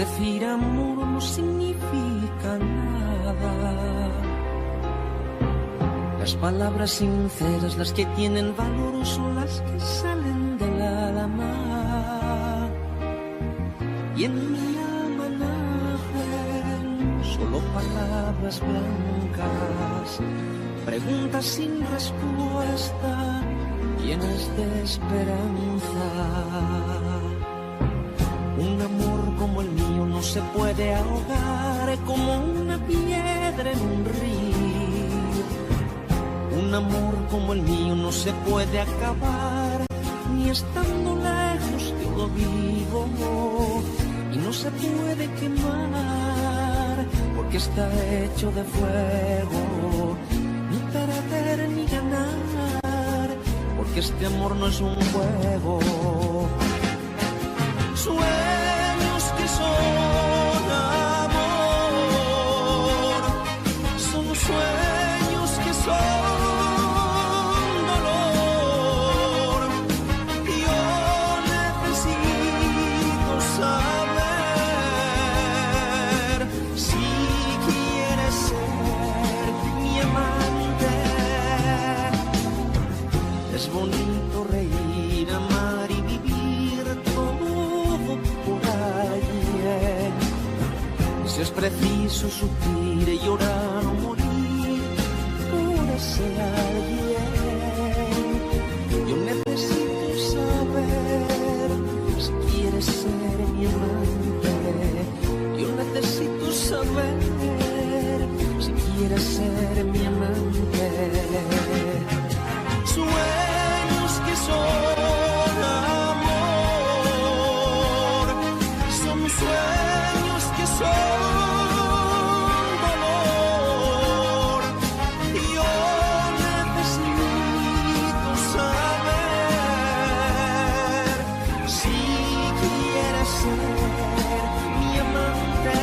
decir amor no significa nada. Las palabras sinceras, las que tienen valor, son las que salen del alma. Y en mi alma nacen solo palabras blancas, preguntas sin respuesta, llenas de esperanza. Un amor como el mío no se puede ahogar como una piedra en un río. Un amor como el mío no se puede acabar ni estando lejos de lo vivo, y no se puede quemar porque está hecho de fuego, ni perder ni ganar, porque este amor no es un juego. Sueños que son amor, son sueños que son dolor. Yo necesito saber si quieres ser mi amante. Es bonito reír, amar y vivir todo por alguien. Si es preciso sufrir, llorar o morir por ese alguien. Yo necesito saber si quieres ser mi amante. Yo necesito saber si quieres ser mi amante. Sueños que son amor, son sueños que son dolor. Yo necesito saber si quieres ser mi amante.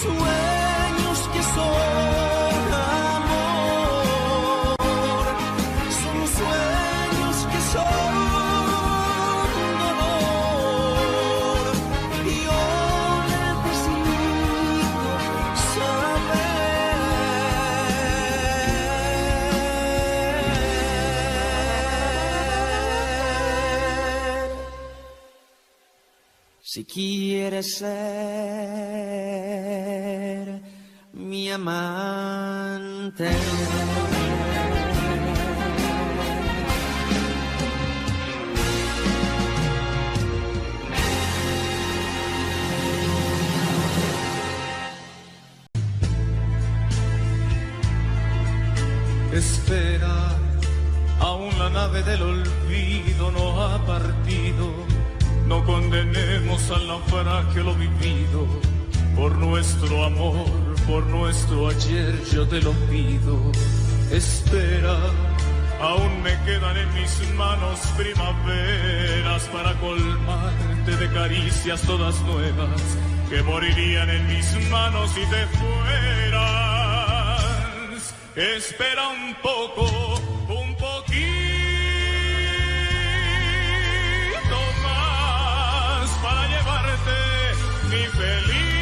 Sueños que son amor, son sueños que son dolor. Yo necesito saber si quieres ser mi amante. Espera, aún la nave del olvido no ha partido. No condenemos al naufragio lo vivido. Por nuestro amor, por nuestro ayer, yo te lo pido. Espera, aún me quedan en mis manos primaveras para colmarte de caricias todas nuevas que morirían en mis manos si te fueras. Espera un poco, un poquito más para llevarte mi felicidad.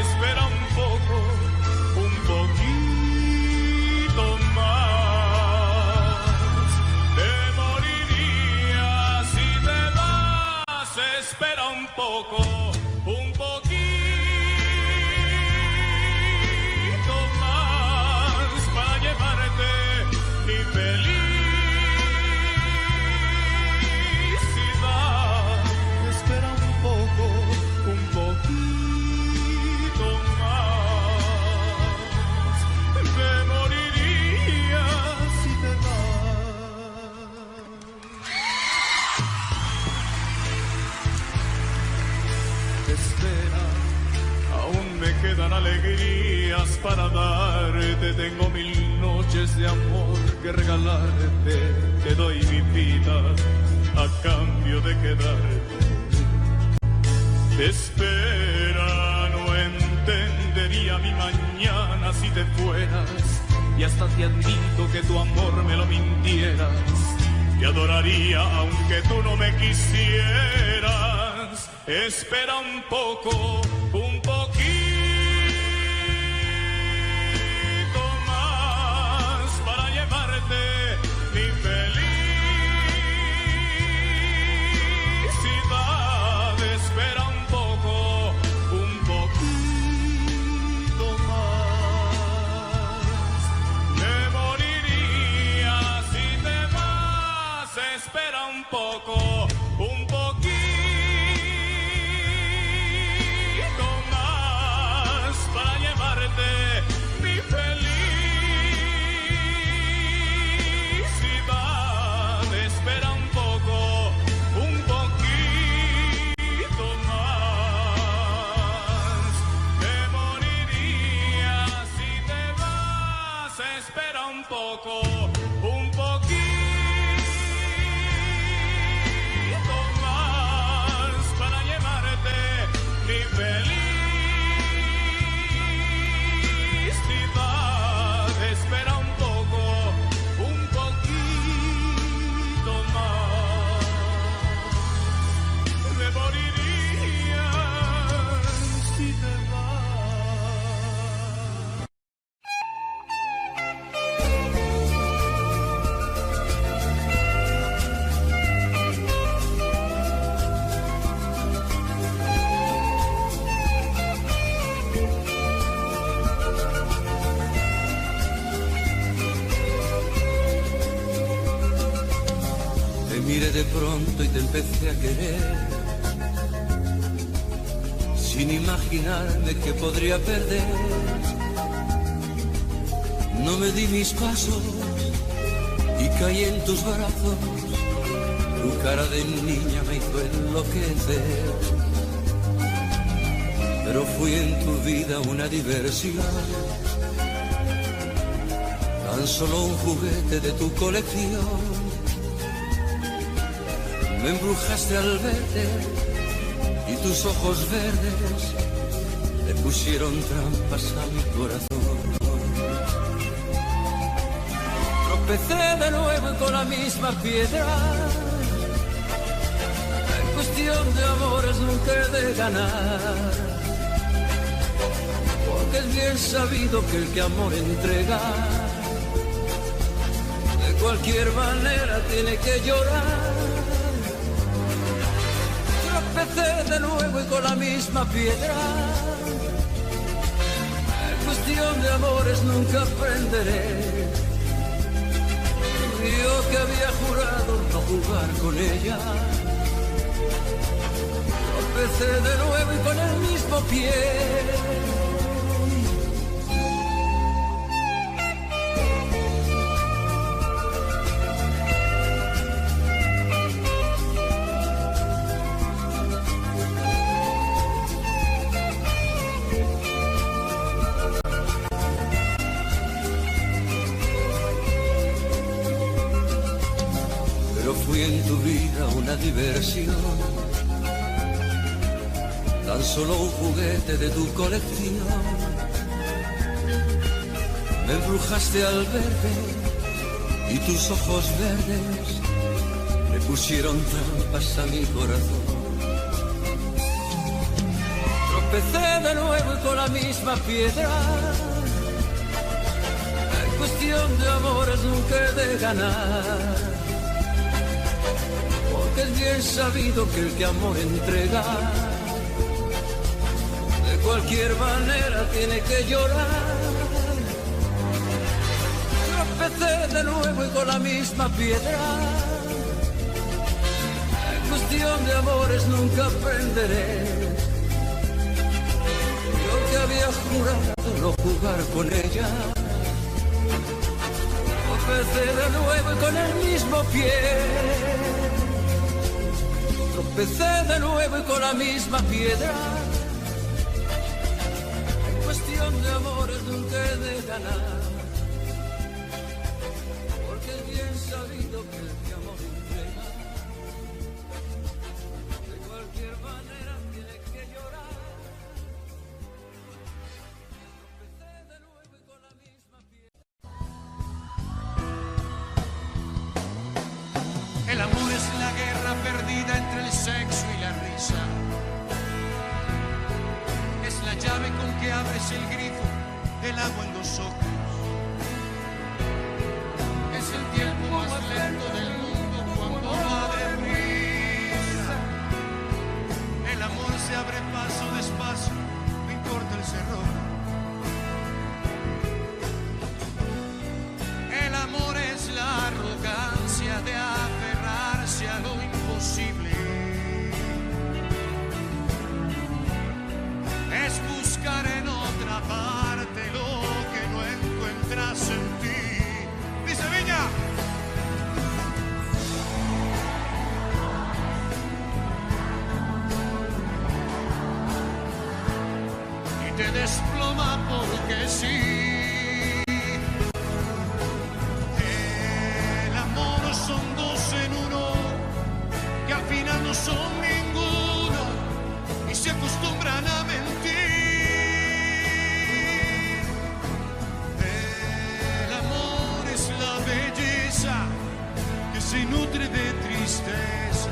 Espera un poco, un poquito más. Te morirías si te vas. Espera un poco, un poquito más para llevarte mi felicidad. Espera un poco, un poquito más. Te morirías si te vas. tengo 1000 noches de amor que regalarte. Te doy mi vida a cambio de quedarte. Espera, no entendería mi mañana si te fueras. Y hasta te admito que tu amor me lo mintieras. Te adoraría aunque tú no me quisieras. Espera un poco, un poquito más para llevarte mi felicidad. Espera un poco, un poquito más. Me moriría si te vas. Espera un poco, un poquito más para llevarte mi felicidad. Espera un poco, un poquito más. Me moriría si te vas. Espera un poco, un poquito más para llevarte mi felicidad. Espera un poco, un poquito más. Me moriría si te vas. Te miré de pronto y te empecé a querer, sin imaginarme que podría perder. No me di mis pasos y caí en tus brazos. Tu cara de niña me hizo enloquecer. Pero fui en tu vida una diversión, tan solo un juguete de tu colección. Me embrujaste al verte y tus ojos verdes le pusieron trampas a mi corazón. Tropecé de nuevo y con la misma piedra. En cuestión de amores nunca he de ganar, porque es bien sabido que el que amor entrega, de cualquier manera tiene que llorar. Tropecé de nuevo y con la misma piedra. En cuestión de amores nunca aprenderé. Yo que había jurado no jugar con ella. Tropecé de nuevo y con el mismo pie. Fui en tu vida una diversión, tan solo un juguete de tu colección. Me embrujaste al verte y tus ojos verdes me pusieron trampas a mi corazón. Tropecé de nuevo y con la misma piedra. En cuestión de amores nunca he de ganar, porque es bien sabido que el que amor entrega, de cualquier manera tiene que llorar. Tropecé de nuevo y con la misma piedra. En cuestión de amores nunca aprenderé. Yo que había jurado no jugar con ella. Tropecé de nuevo y con el mismo pie. Tropecé de nuevo y con la misma piedra. En cuestión de amores nunca he de ganar, es la guerra perdida entre el sexo y la risa. Es la llave con que abres el grifo del agua en los ojos. Es el tiempo más lento del mundo cuando va deprisa. El amor se abre paso despacio, no importa el cerrojo. El amor es la arrogancia de aferrarse a lo imposible. Es buscar en otra parte lo que no encuentras en ti. Dice Viña. Y te desploma porque sí. Son dos en uno, que al final no son ninguno y se acostumbran a mentir. El amor es la belleza que se nutre de tristeza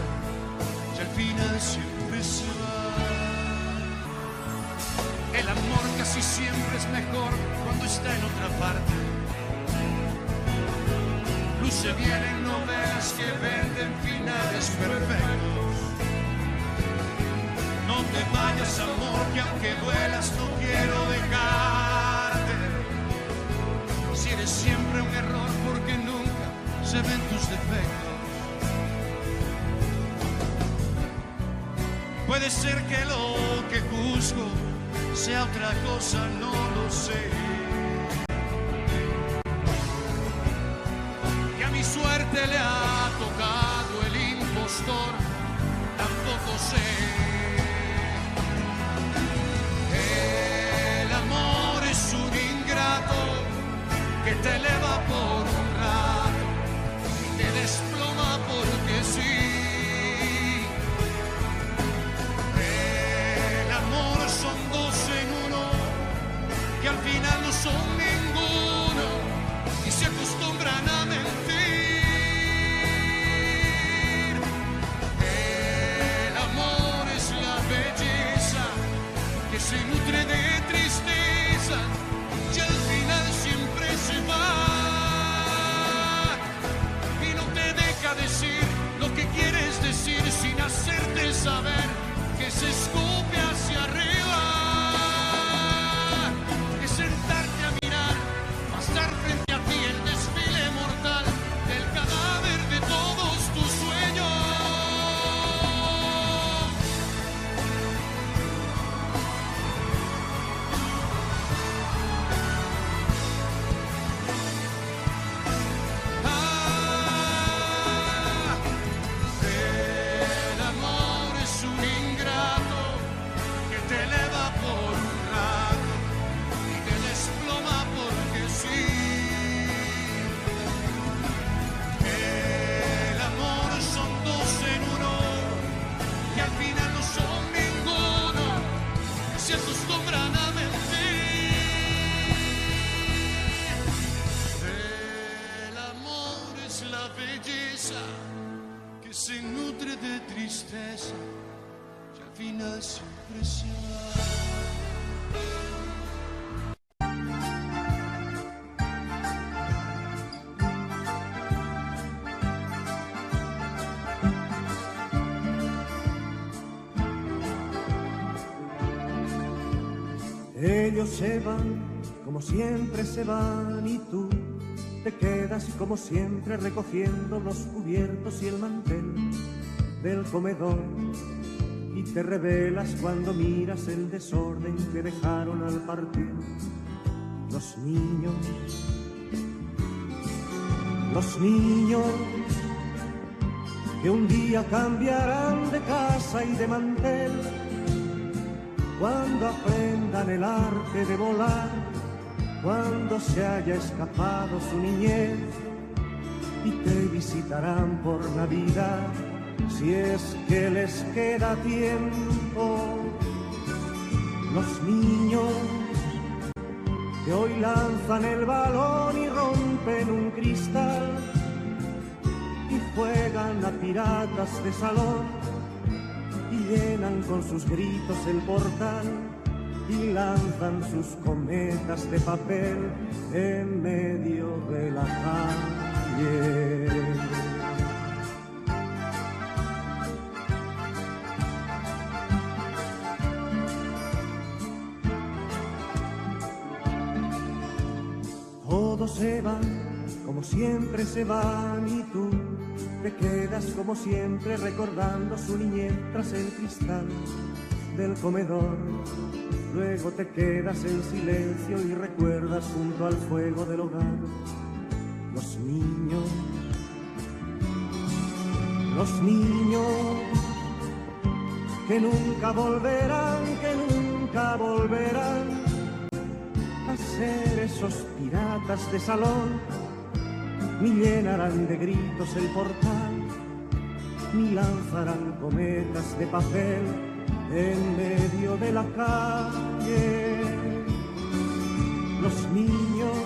y al final siempre se va. El amor casi siempre es mejor cuando está en otra parte. Luce bien en novelas que venden finales perfectos. No te vayas, amor, que aunque duelas no quiero dejarte. Si eres siempre un error porque nunca se ven tus defectos. Puede ser que lo que juzgo sea otra cosa, no lo sé. Mi suerte le ha tocado el impostor, tampoco sé. El amor es un ingrato que te eleva por un rato y te desploma porque sí. El amor son dos en uno, que al final no son ninguno y se acostumbran a mentir. Se nutre de tristeza y al final siempre se va y no te deja decir lo que quieres decir sin hacerte saber que se escupe hacia arriba, que sentarte a mirar, pasar frente a ti el desfile mortal del cadáver de todos tus sueños. Que se nutre de tristeza y al final siempre se va. Ellos se van como siempre se van y tú te quedas como siempre recogiendo los cubiertos y el mantel del comedor y te revelas cuando miras el desorden que dejaron al partir los niños que un día cambiarán de casa y de mantel cuando aprendan el arte de volar, cuando se haya escapado su niñez y te visitarán por Navidad, si es que les queda tiempo. Los niños que hoy lanzan el balón y rompen un cristal y juegan a pie piratas de salón y llenan con sus gritos el portal y lanzan sus cometas de papel en medio de la calle. Todos se van, como siempre se van, y tú te quedas como siempre recordando su niñez tras el cristal del comedor. Luego te quedas en silencio y recuerdas junto al fuego del hogar los niños que nunca volverán a ser esos piratas de salón, ni llenarán de gritos el portal, ni lanzarán cometas de papel en medio de la calle. Los niños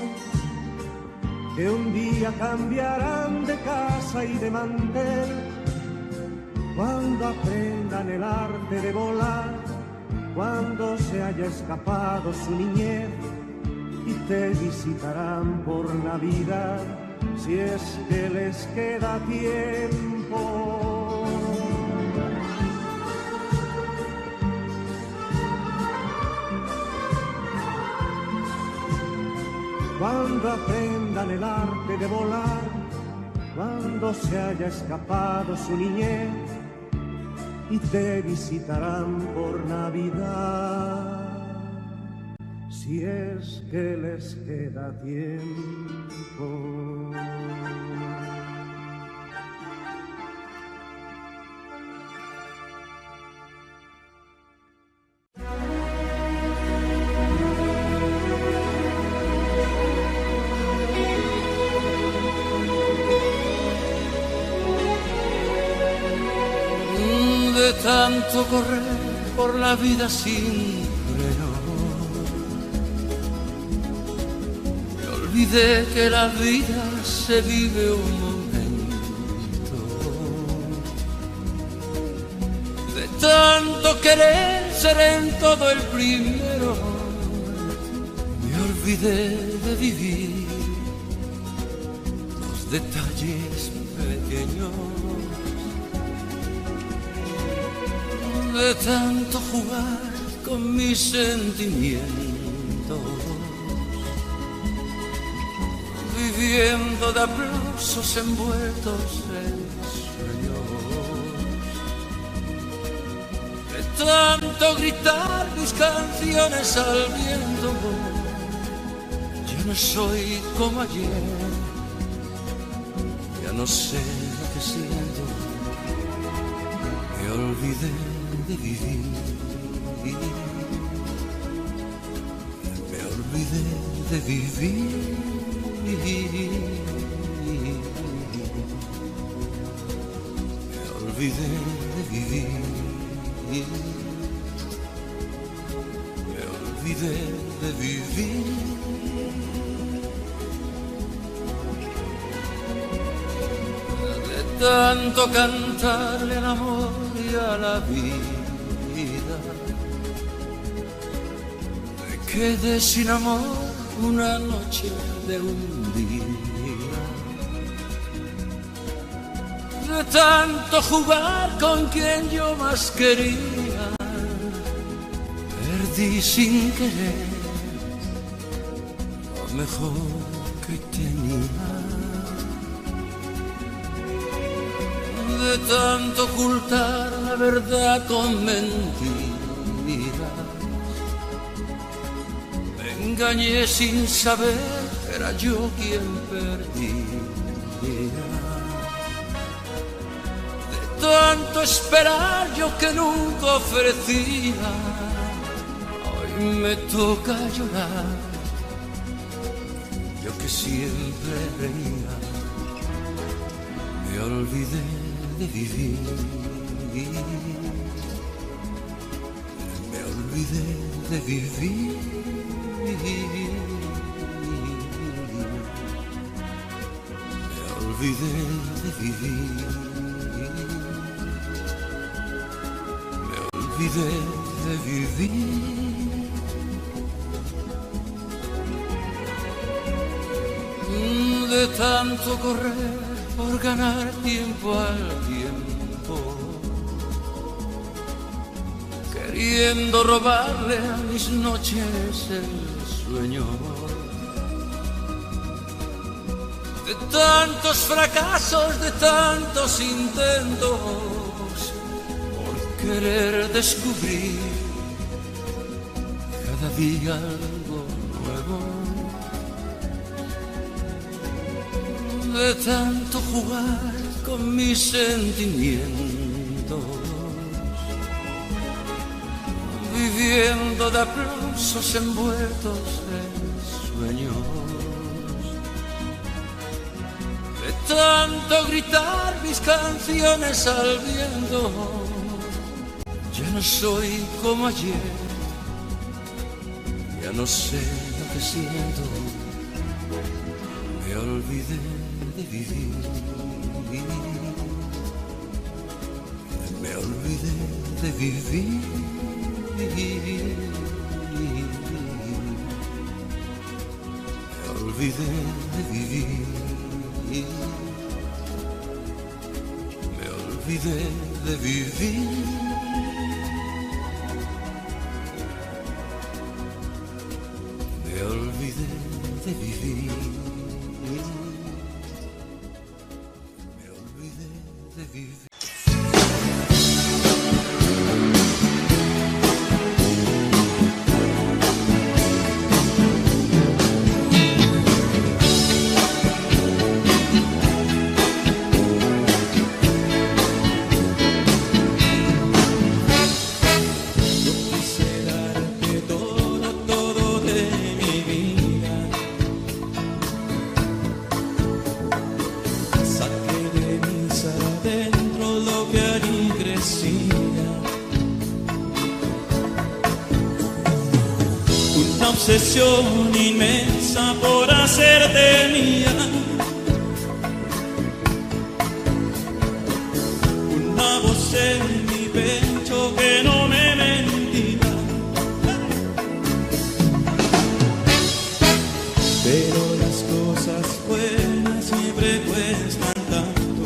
que un día cambiarán de casa y de mantel, cuando aprendan el arte de volar, cuando se haya escapado su niñez, y te visitarán por Navidad, si es que les queda tiempo. Cuando aprendan el arte de volar, cuando se haya escapado su niñez, y te visitarán por Navidad, si es que les queda tiempo. De tanto correr por la vida sin freno, me olvidé que la vida se vive un momento. De tanto querer ser en todo el primero, me olvidé de vivir los detalles pequeños. De tanto jugar con mis sentimientos, viviendo de aplausos envueltos en sueños, de tanto gritar mis canciones al viento, ya no soy como ayer, ya no sé lo que siento, me olvidé de vivir, me olvidé de vivir, me olvidé de vivir, me olvidé de vivir. De tanto cantarle al amor y a la vida, me quedé sin amor una noche de un día. De tanto jugar con quien yo más quería, perdí sin querer lo mejor que tenía. De tanto ocultar la verdad con mentiras, me engañé sin saber, era yo quien perdía. De tanto esperar yo que nunca ofrecía, hoy me toca llorar, yo que siempre reía, me olvidé de vivir, me olvidé de vivir, me olvidé de vivir, Me olvidé de vivir. De tanto correr por ganar tiempo al tiempo, queriendo robarle a mis noches el sueño. De tantos fracasos, de tantos intentos, por querer descubrir cada día algo nuevo. De tanto jugar con mis sentimientos, viviendo de aplausos envueltos en sueños. De tanto gritar mis canciones al viento, ya no soy como ayer, ya no sé lo que siento, me olvidé de vivir, me olvidé de vivir, me olvidé de vivir, me olvidé de vivir, me olvidé de vivir. Obsesión inmensa por hacerte mía, una voz en mi pecho que no me mentía, pero las cosas buenas siempre cuestan tanto.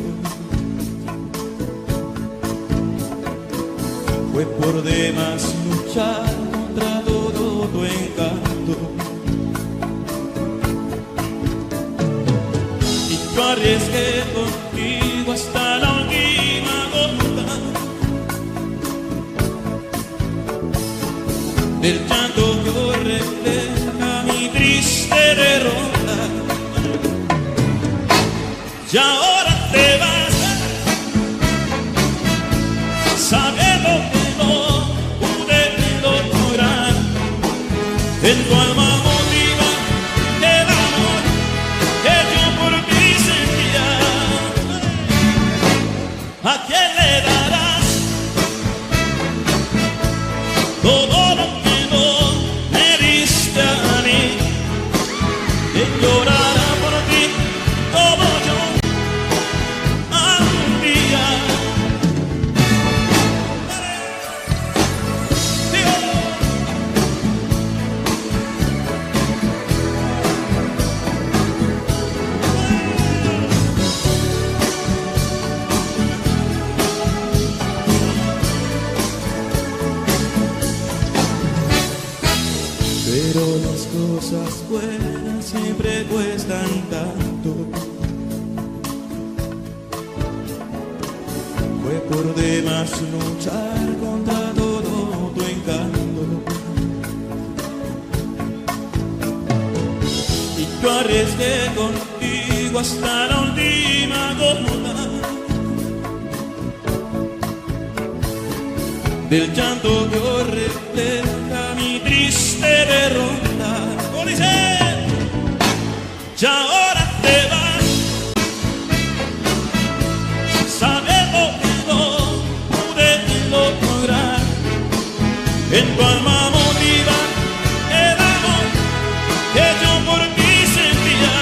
Fue por demás luchar contra todo tu encanto, y yo arriesgué contigo hasta la última gota del llanto que refleja mi triste derrota. Y ahora te vas sabiendo que no pude lograr en tu alma motiva el amor que yo por ti sentía. ¿A quién le darás todo lo que no me diste a mí? Que llorará por ti como yo algún día. Pero las cosas buenas siempre cuestan tanto. Fue por demás luchar contra todo tu encanto, y yo arriesgué contigo hasta la última gota del llanto que refleja mi triste derrota. ¿Cómo dice? Y ahora te vas sabiendo que no pude lograr en tu alma motiva el amor que yo por ti sentía.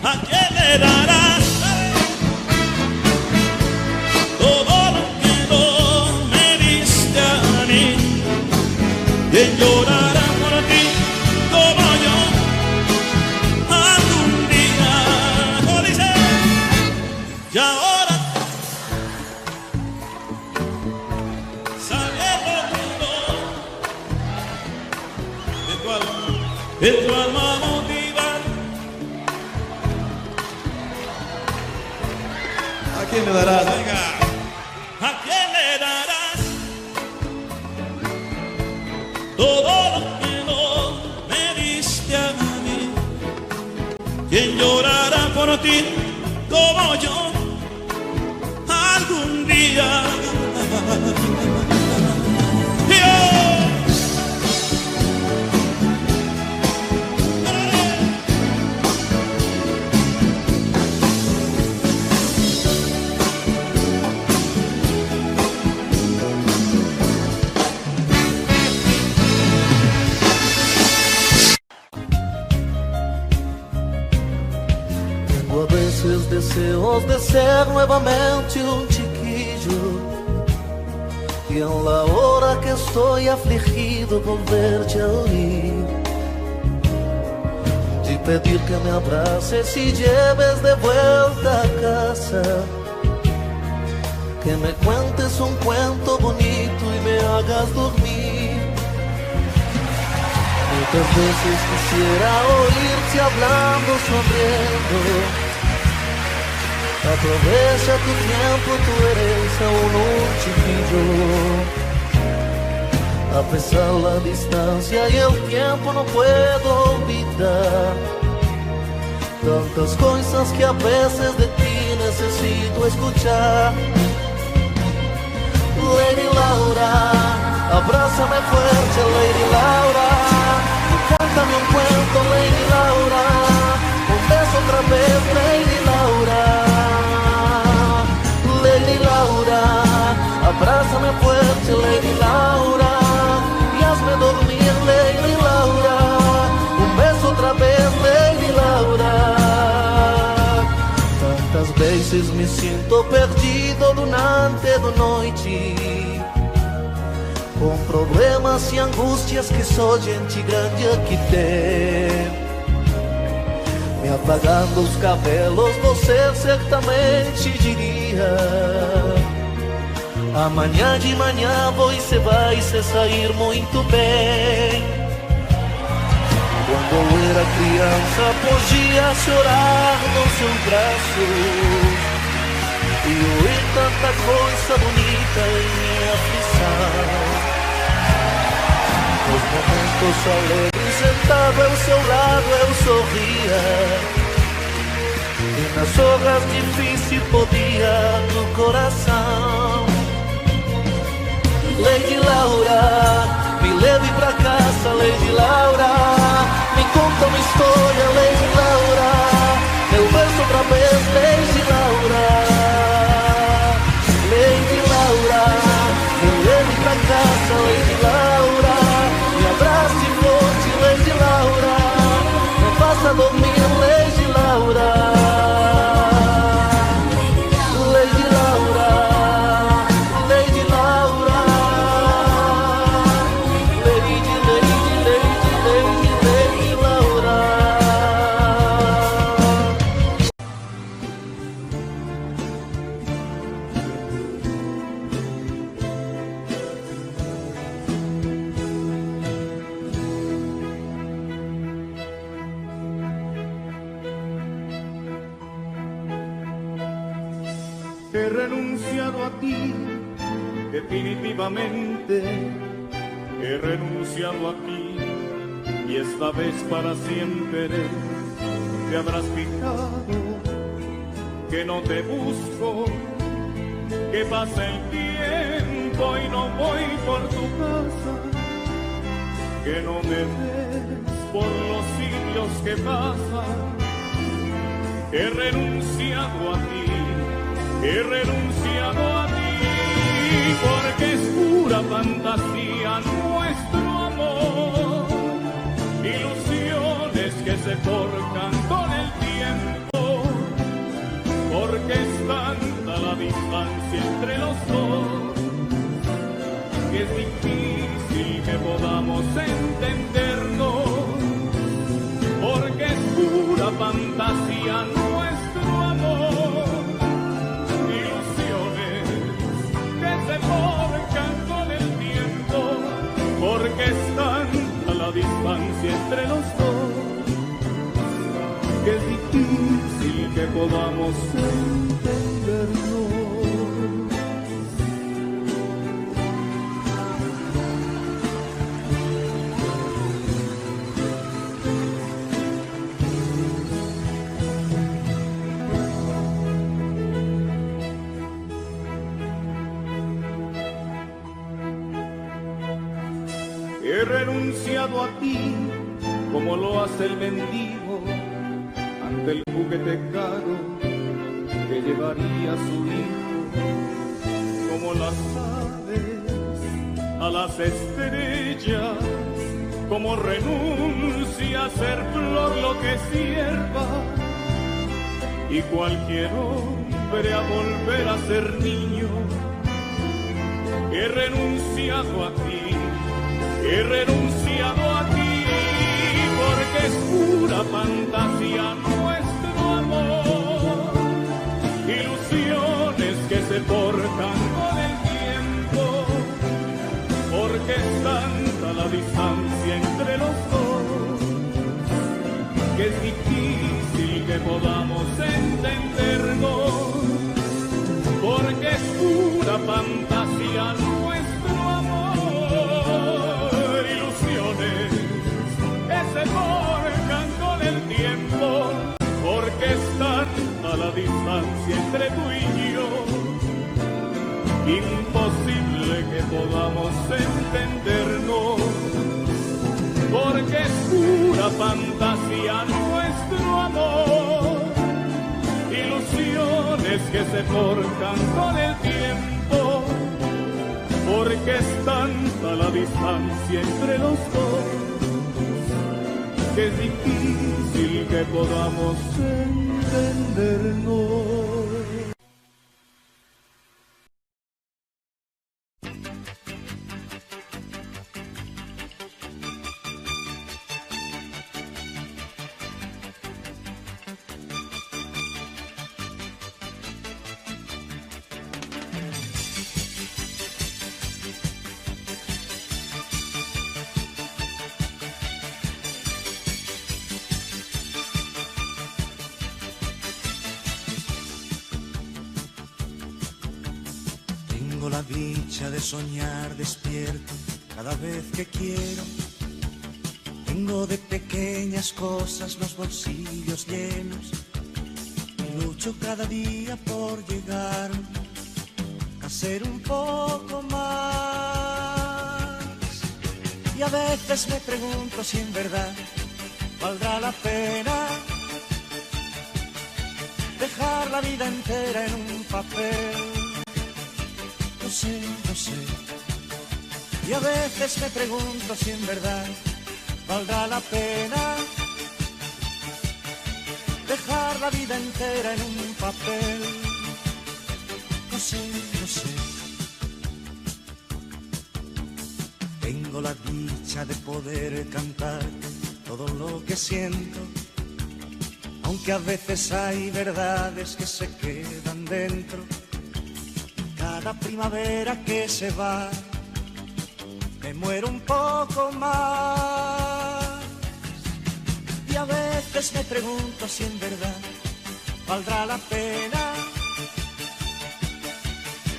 ¿A quién le darás Y ahora sabiendo de tu alma motiva. ¿A quién le darás? Venga. ¿A quién le darás todo lo que no me diste a mí? ¿Quién llorará por ti como yo algún día? Tengo a veces deseos de ser nuevamente un chiquillo, y en la hora que estoy afligido volverte a oír y pedir que me abraces y lleves de vuelta a casa, que me cuentes un cuento bonito y me hagas dormir. Muchas veces quisiera oírte hablando, sonriendo. Aprovecha tu tiempo, tú eres aún un chiquillo. A pesar la distancia y el tiempo no puedo olvidar tantas cosas que a veces de ti necesito escuchar. Lady Laura, abrázame fuerte, Lady Laura. Cántame un cuento, Lady Laura. Un beso otra vez, Lady Laura. Lady Laura, abrázame fuerte, Lady Laura. Y hazme dormir, Lady Laura. Un beso otra vez, Lady Laura. Tantas veces me siento perdido durante la noite, com problemas e angústias que só gente grande aqui tem. Me apagando os cabelos, você certamente diria: amanhã de manhã você vai se sair muito bem. Quando eu era criança, podia chorar nos seus braços e ouvir tanta coisa bonita em minha aflição. Nos momentos alegres, sentado ao seu lado, eu sorria, e nas horas difíceis podia no coração. Lady Laura, me leve pra casa, Lady Laura. Me conta uma história, Lady Laura. Eu vejo outra vez, Lady Laura. Lady Laura, me leve pra casa, Lady Laura. Me abrace forte, Lady Laura. Me faça dormir, Lady Laura. Lady Laura, Lady Laura. Lady, Lady, Lady, Lady, Lady Laura. He renunciado a ti, definitivamente. He renunciado a ti, y esta vez para siempre. Te habrás fijado que no te busco, que pasa el tiempo y no voy por tu casa, que no me ves por los siglos que pasan. He renunciado a ti. He renunciado a ti, porque es pura fantasía nuestro amor, ilusiones que se forjan con el tiempo, porque es tanta la distancia entre los dos, que es difícil que podamos entendernos, porque es pura fantasía nuestro amor. que podamos entendernos. He renunciado a ti como lo hace el mendigo ante el juguete caro que llevaría su hijo, como las aves a las estrellas, como renuncia a ser flor lo que es hierba, y cualquier hombre a volver a ser niño. He renunciado a ti. He renunciado a ti porque es pura fantasía nuestro amor, ilusiones que se forjan con el tiempo, porque es tanta la distancia entre los dos que es difícil que podamos entendernos, porque es pura fantasía nuestro amor. Se forjan con el tiempo, porque es tanta la distancia entre tú y yo, imposible que podamos entendernos, porque es pura fantasía nuestro amor, ilusiones que se forjan con el tiempo, porque es tanta la distancia entre los dos que es difícil que podamos entendernos. La dicha de soñar despierto cada vez que quiero. Tengo de pequeñas cosas los bolsillos llenos y lucho cada día por llegar a ser un poco más. Y a veces me pregunto si en verdad valdrá la pena dejar la vida entera en un papel. No sé, y a veces me pregunto si en verdad valdrá la pena dejar la vida entera en un papel. No sé. Tengo la dicha de poder cantar todo lo que siento, aunque a veces hay verdades que se quedan dentro. Cada primavera que se va, me muero un poco más. Y a veces me pregunto si en verdad valdrá la pena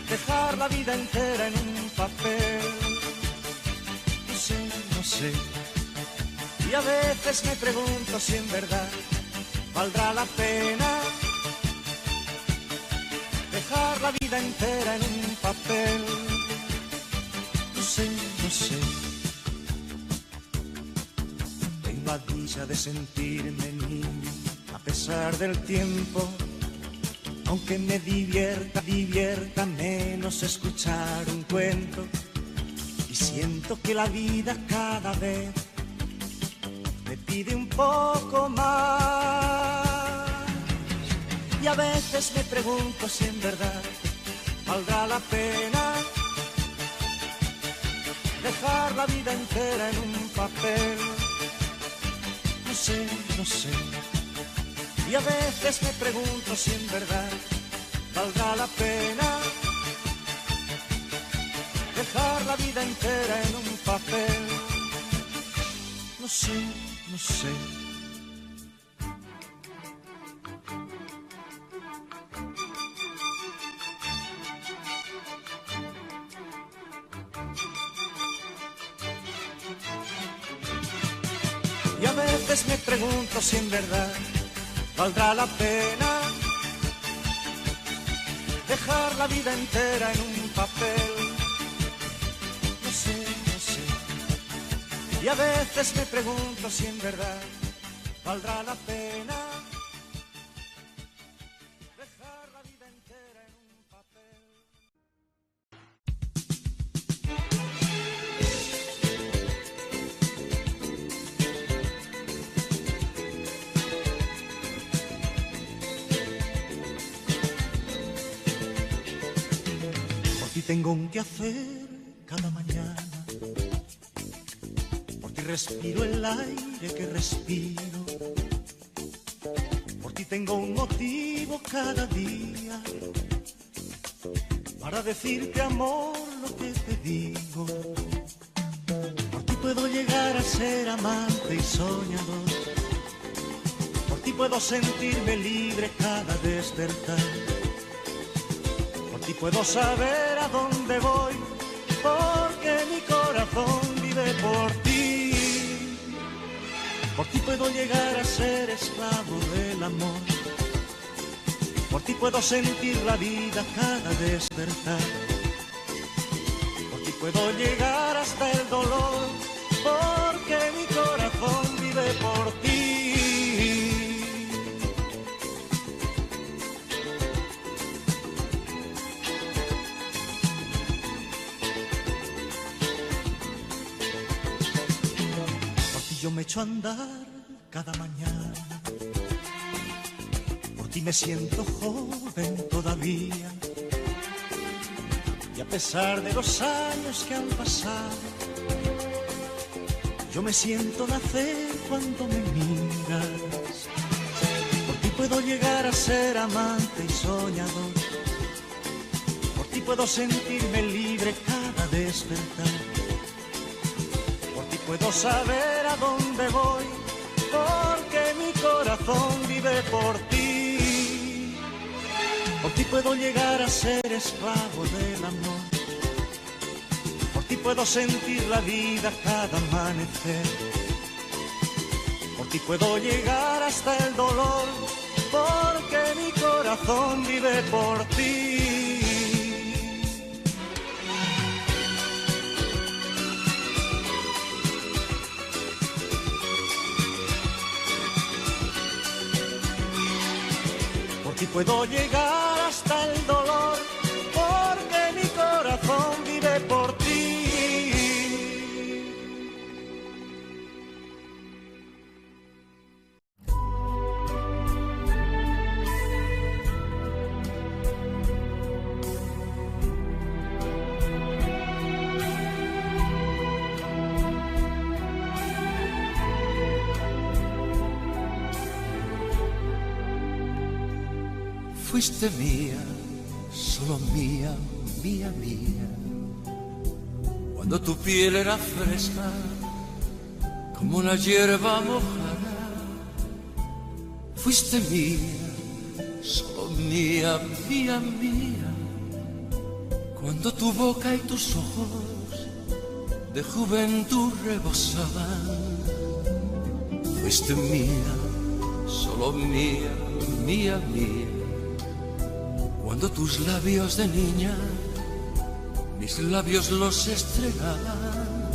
dejar la vida entera en un papel. No sé. Y a veces me pregunto si en verdad valdrá la pena dejar la vida entera en un papel. No sé. Tengo la dicha de sentirme niño a pesar del tiempo, aunque me divierta menos escuchar un cuento. Y siento que la vida cada vez me pide un poco más. Y a veces me pregunto si en verdad valdrá la pena dejar la vida entera en un papel. No sé. Y a veces me pregunto si en verdad valdrá la pena dejar la vida entera en un papel. No sé. Y a veces me pregunto si en verdad valdrá la pena dejar la vida entera en un papel. No sé, no sé. Y a veces me pregunto si en verdad valdrá la pena dejar la vida entera en un papel. Por ti tengo un quehacer cada mañana, por ti respiro el aire que respiro, por ti tengo un motivo cada día para decirte, amor, lo que te digo. Por ti puedo llegar a ser amante y soñador, por ti puedo sentirme libre cada despertar, por ti puedo saber a dónde voy, porque mi corazón vive por ti. Por ti puedo llegar a ser esclavo del amor, por ti puedo sentir la vida cada despertar, por ti puedo llegar hasta el dolor, porque mi corazón vive por ti. Yo me echo a andar cada mañana, por ti me siento joven todavía, y a pesar de los años que han pasado, yo me siento nacer cuando me miras. Por ti puedo llegar a ser amante y soñador, por ti puedo sentirme libre cada despertar, puedo saber a dónde voy, porque mi corazón vive por ti. Por ti puedo llegar a ser esclavo del amor, por ti puedo sentir la vida cada amanecer, por ti puedo llegar hasta el dolor, porque mi corazón vive por ti. Y puedo llegar hasta el dolor, porque mi corazón vive por ti. Fuiste mía, solo mía, mía, mía, cuando tu piel era fresca como una hierba mojada. Fuiste mía, solo mía, mía, mía, cuando tu boca y tus ojos de juventud rebosaban. Fuiste mía, solo mía, mía, mía, cuando tus labios de niña mis labios los estregaban.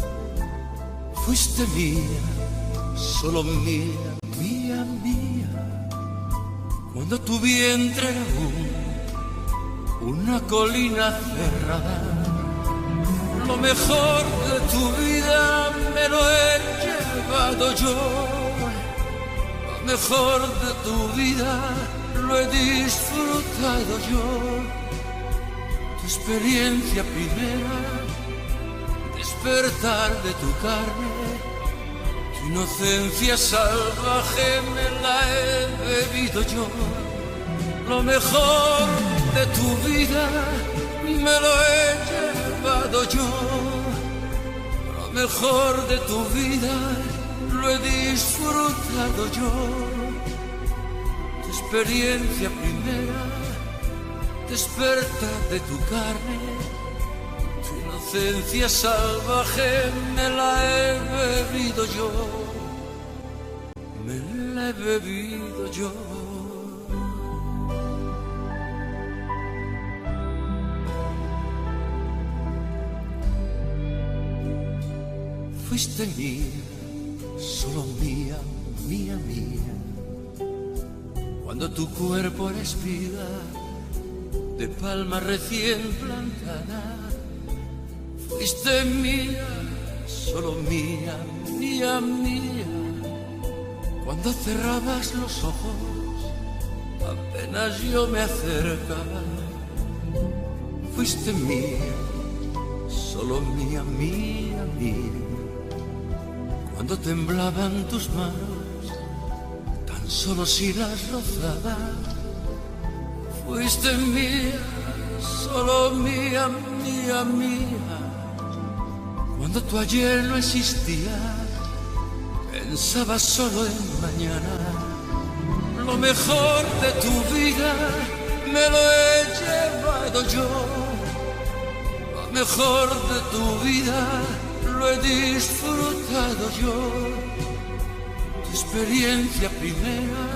Fuiste mía, solo mía, mía, mía, cuando tu vientre era una colina cerrada. Lo mejor de tu vida me lo he llevado yo, lo mejor de tu vida lo he disfrutado yo. Tu experiencia primera, despertar de tu carne, tu inocencia salvaje me la he bebido yo. Lo mejor de tu vida me lo he llevado yo, lo mejor de tu vida lo he disfrutado yo. Experiencia primera, despertar de tu carne, tu inocencia salvaje me la he bebido yo. la he bebido yo. Fuiste mía, solo mía, mía, mía. Cuando tu cuerpo era espiga de palma recién plantada, fuiste mía, solo mía, mía, mía. Cuando cerrabas los ojos, apenas yo me acercaba, fuiste mía, solo mía, mía, mía. Cuando temblaban tus manos, tan solo si las rozaba, fuiste mía, solo mía, mía, mía. Cuando tu ayer no existía, pensaba solo en mañana. Lo mejor de tu vida me lo he llevado yo. Lo mejor de tu vida lo he disfrutado yo. Tu experiencia primera,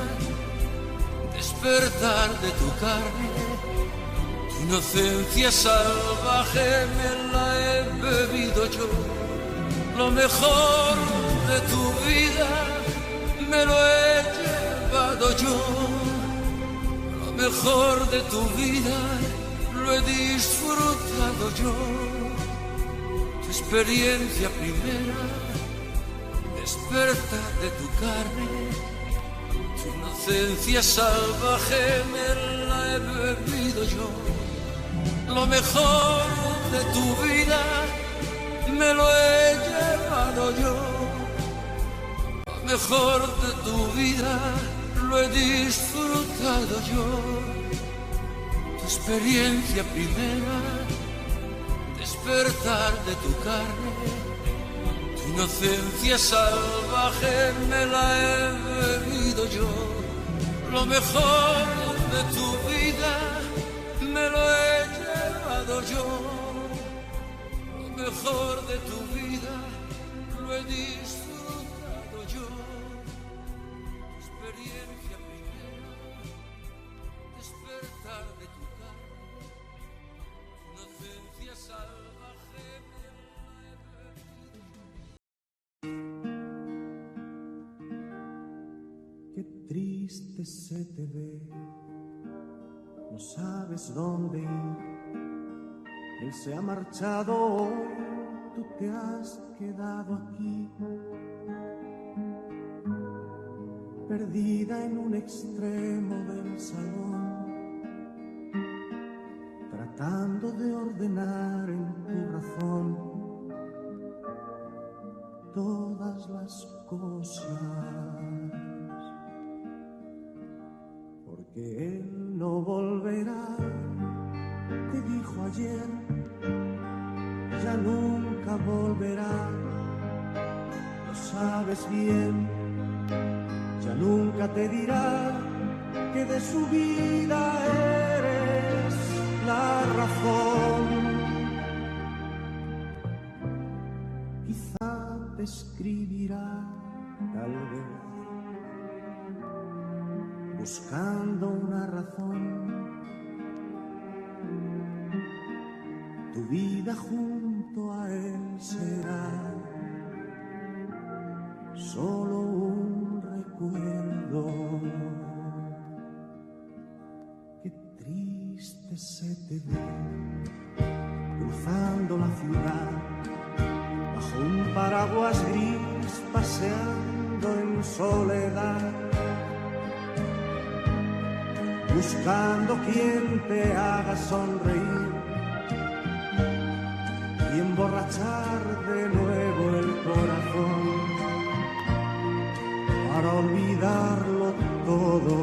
despertar de tu carne, tu inocencia salvaje me la he bebido yo. Lo mejor de tu vida me lo he llevado yo. Lo mejor de tu vida lo he disfrutado yo. Tu experiencia primera, despertar de tu carne, tu inocencia salvaje me la he bebido yo. Lo mejor de tu vida me lo he llevado yo. Lo mejor de tu vida lo he disfrutado yo. Tu experiencia primera, despertar de tu carne, tu inocencia salvaje me la he bebido yo. Lo mejor de tu vida me lo he llevado yo. Lo mejor de tu vida lo he disfrutado yo. Tu experiencia primera, despertar de tu carne, tu inocencia salvaje me la he bebido. Qué triste se te ve, no sabes dónde ir. Él se ha marchado hoy, tú te has quedado aquí, perdida en un extremo del salón, tratando de ordenar en tu razón todas las cosas, porque él no volverá, te dijo ayer, ya nunca volverá, lo sabes bien, ya nunca te dirá que de su vida eres la razón. Quizá te escribirá, tal vez, buscando una razón. Tu vida junto a él será solo un recuerdo. Qué triste se te ve cruzando la ciudad, bajo un paraguas gris, paseando en soledad, buscando quien te haga sonreír y emborrachar de nuevo el corazón para olvidarlo todo.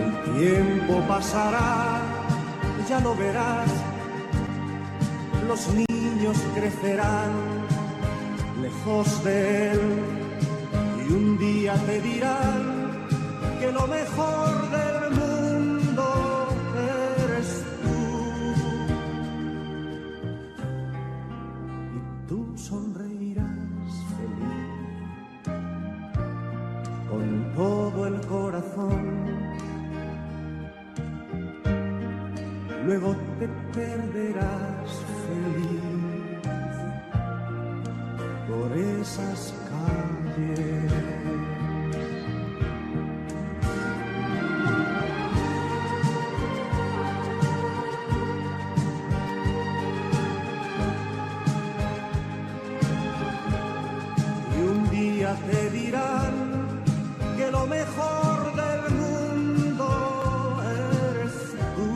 El tiempo pasará, ya lo verás, los niños crecerán lejos de él y un día te dirán que lo mejor del mundo eres tú. Y tú sonreirás feliz luego te perderás feliz por esas calles. Y un día te dirán que lo mejor del mundo eres tú,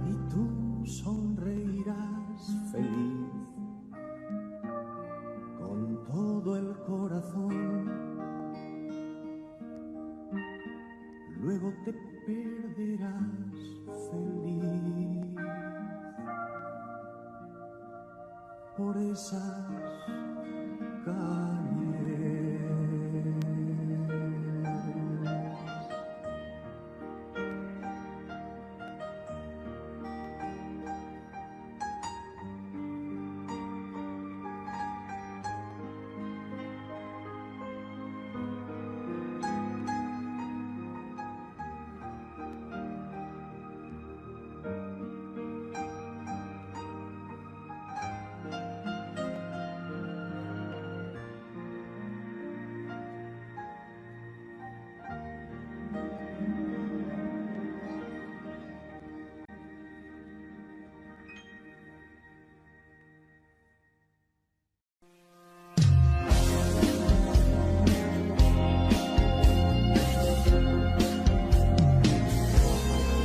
y tú sonreirás feliz con todo el corazón, luego te perderás feliz por esas calles.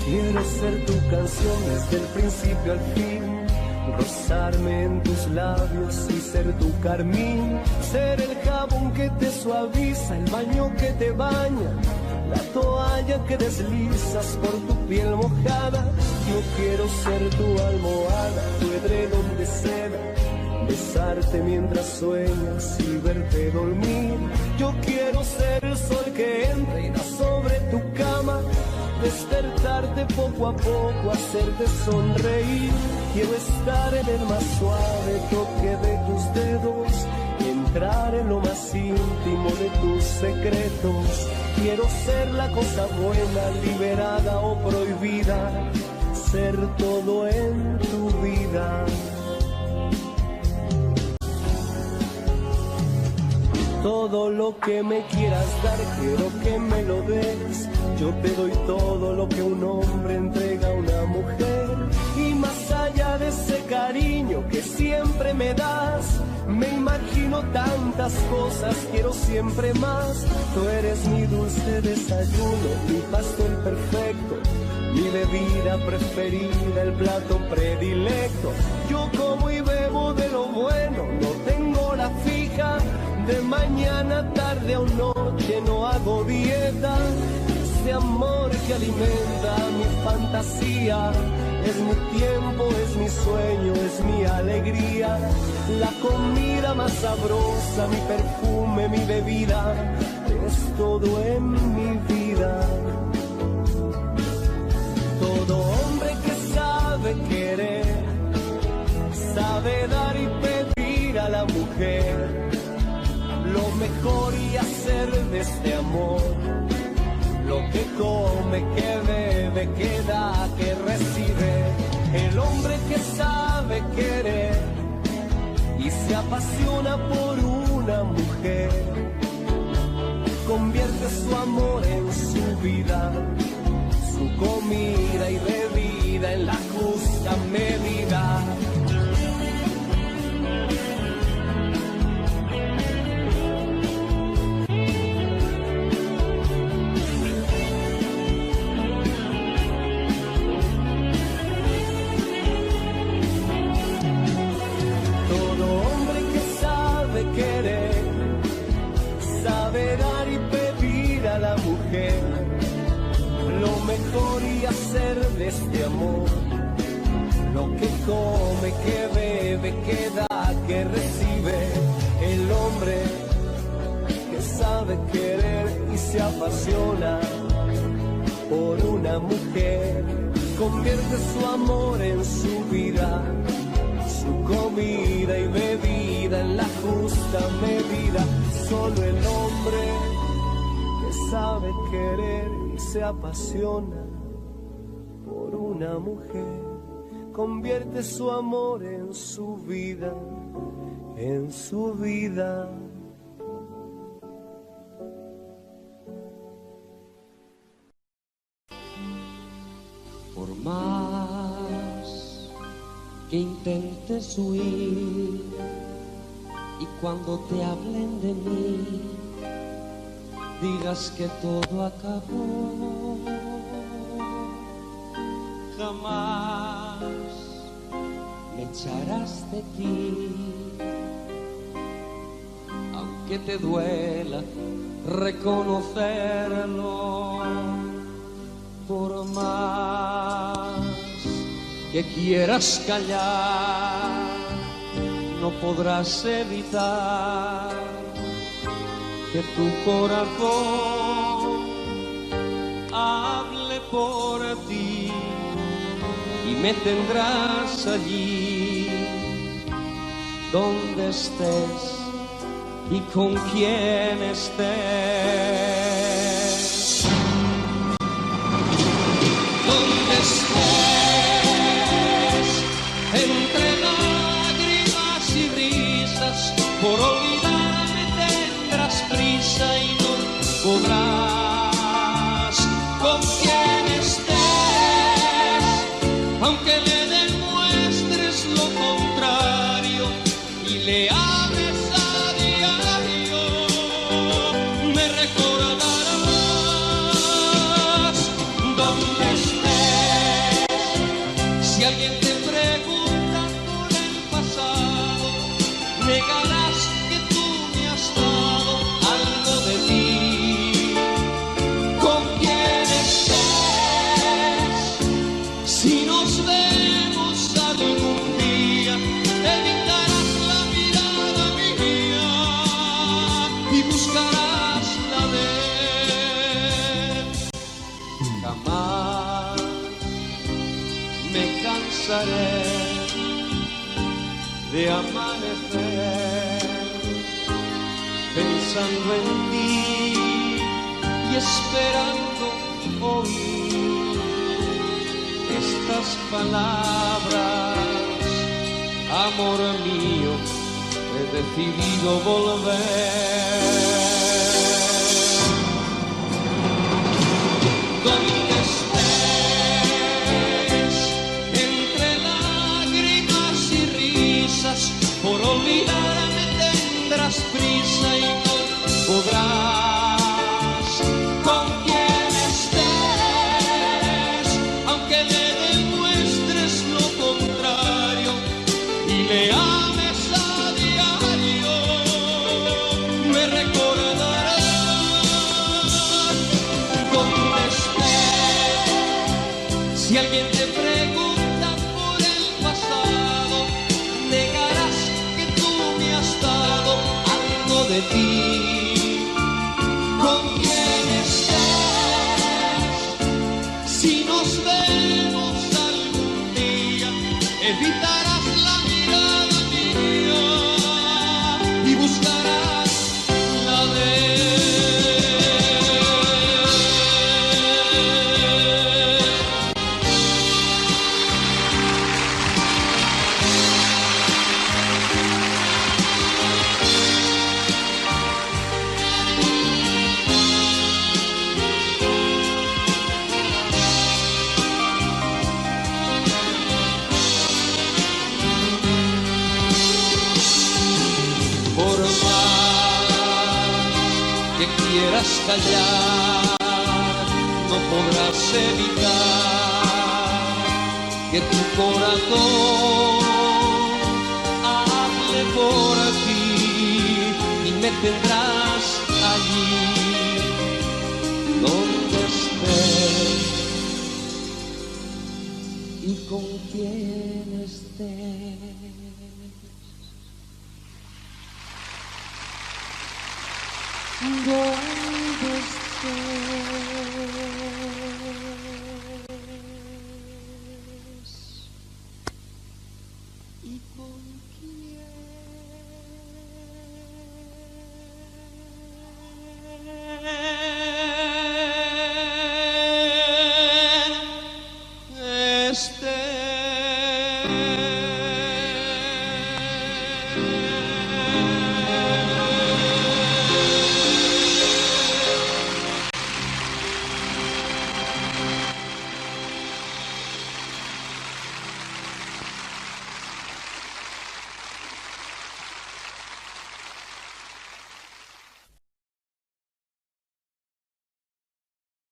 Quiero ser tu canción desde el principio al fin, rozarme en tus labios y ser tu carmín, ser el jabón que te suaviza, el baño que te baña, la toalla que deslizas por tu piel mojada. Yo quiero ser tu almohada, tu edredón de seda, besarte mientras sueñas y verte dormir. Yo quiero ser el sol que entra y da sobre tu cama, despertarte poco a poco, hacerte sonreír. Quiero estar en el más suave toque de tus dedos, entrar en lo más íntimo de tus secretos. Quiero ser la cosa buena, liberada o prohibida, ser todo en tu vida. Todo lo que me quieras dar, quiero que me lo des. Yo te doy todo lo que un hombre entrega a una mujer. Y más allá de ese cariño que siempre me das, me imagino tantas cosas, quiero siempre más. Tú eres mi dulce desayuno, mi pastel perfecto, mi bebida preferida, el plato predilecto. Yo como y bebo de lo bueno, no tengo la fija, de mañana, tarde o noche no hago dieta. Ese amor que alimenta mi fantasía, es mi tiempo, es mi sueño, es mi alegría. La comida más sabrosa, mi perfume, mi bebida, es todo en mi vida. Todo hombre que sabe querer, sabe dar y pedir a la mujer lo mejor y hacer de este amor lo que come, que bebe, que da, que recibe. El hombre que sabe querer y se apasiona por una mujer, convierte su amor en su vida, su comida y bebida en la justa medida. Querer, saber dar y pedir a la mujer lo mejor y hacer de este amor lo que come, que bebe, que da, que recibe. El hombre que sabe querer y se apasiona por una mujer, convierte su amor en su vida, su comida y bebida en la justa medida. Solo el hombre que sabe querer y se apasiona por una mujer, convierte su amor en su vida, en su vida. Por más que intentes huir y cuando te hablen de mí digas que todo acabó, jamás me echarás de ti, aunque te duela reconocerlo. Por más que quieras callar, no podrás evitar que tu corazón hable por ti y me tendrás allí donde estés y con quien estés. Donde estés, entre lágrimas y risas, por olvidarme tendrás prisa y no podrás. Con quien estés, aunque le demuestres lo contrario y le ames a diario, me recordarás. Donde estés, si alguien te pregunta por el pasado, negarás que tú me has dado algo de ti. Con quien estés, si nos vemos algún día, evitarás la mirada mía y buscarás la de él. Jamás me cansaré de amanecer pensando en ti y esperando oír estas palabras. Amor mío, he decidido volver. Donde estés, entre lágrimas y risas, por olvidarme tendrás prisa y no podrás. Con quien estés, aunque le demuestres lo contrario y le ames a diario, me recordarás. Donde estés, si alguien te pregunta por el pasado, negarás que tú me has dado algo de ti. Con quien estés, si nos vemos algún día, evitarás la mirada mía y buscarás la de quieras callar, no podrás evitar que tu corazón hable por ti y me tendrás allí donde estés y con quien estés. ¿Dónde estés y con quién?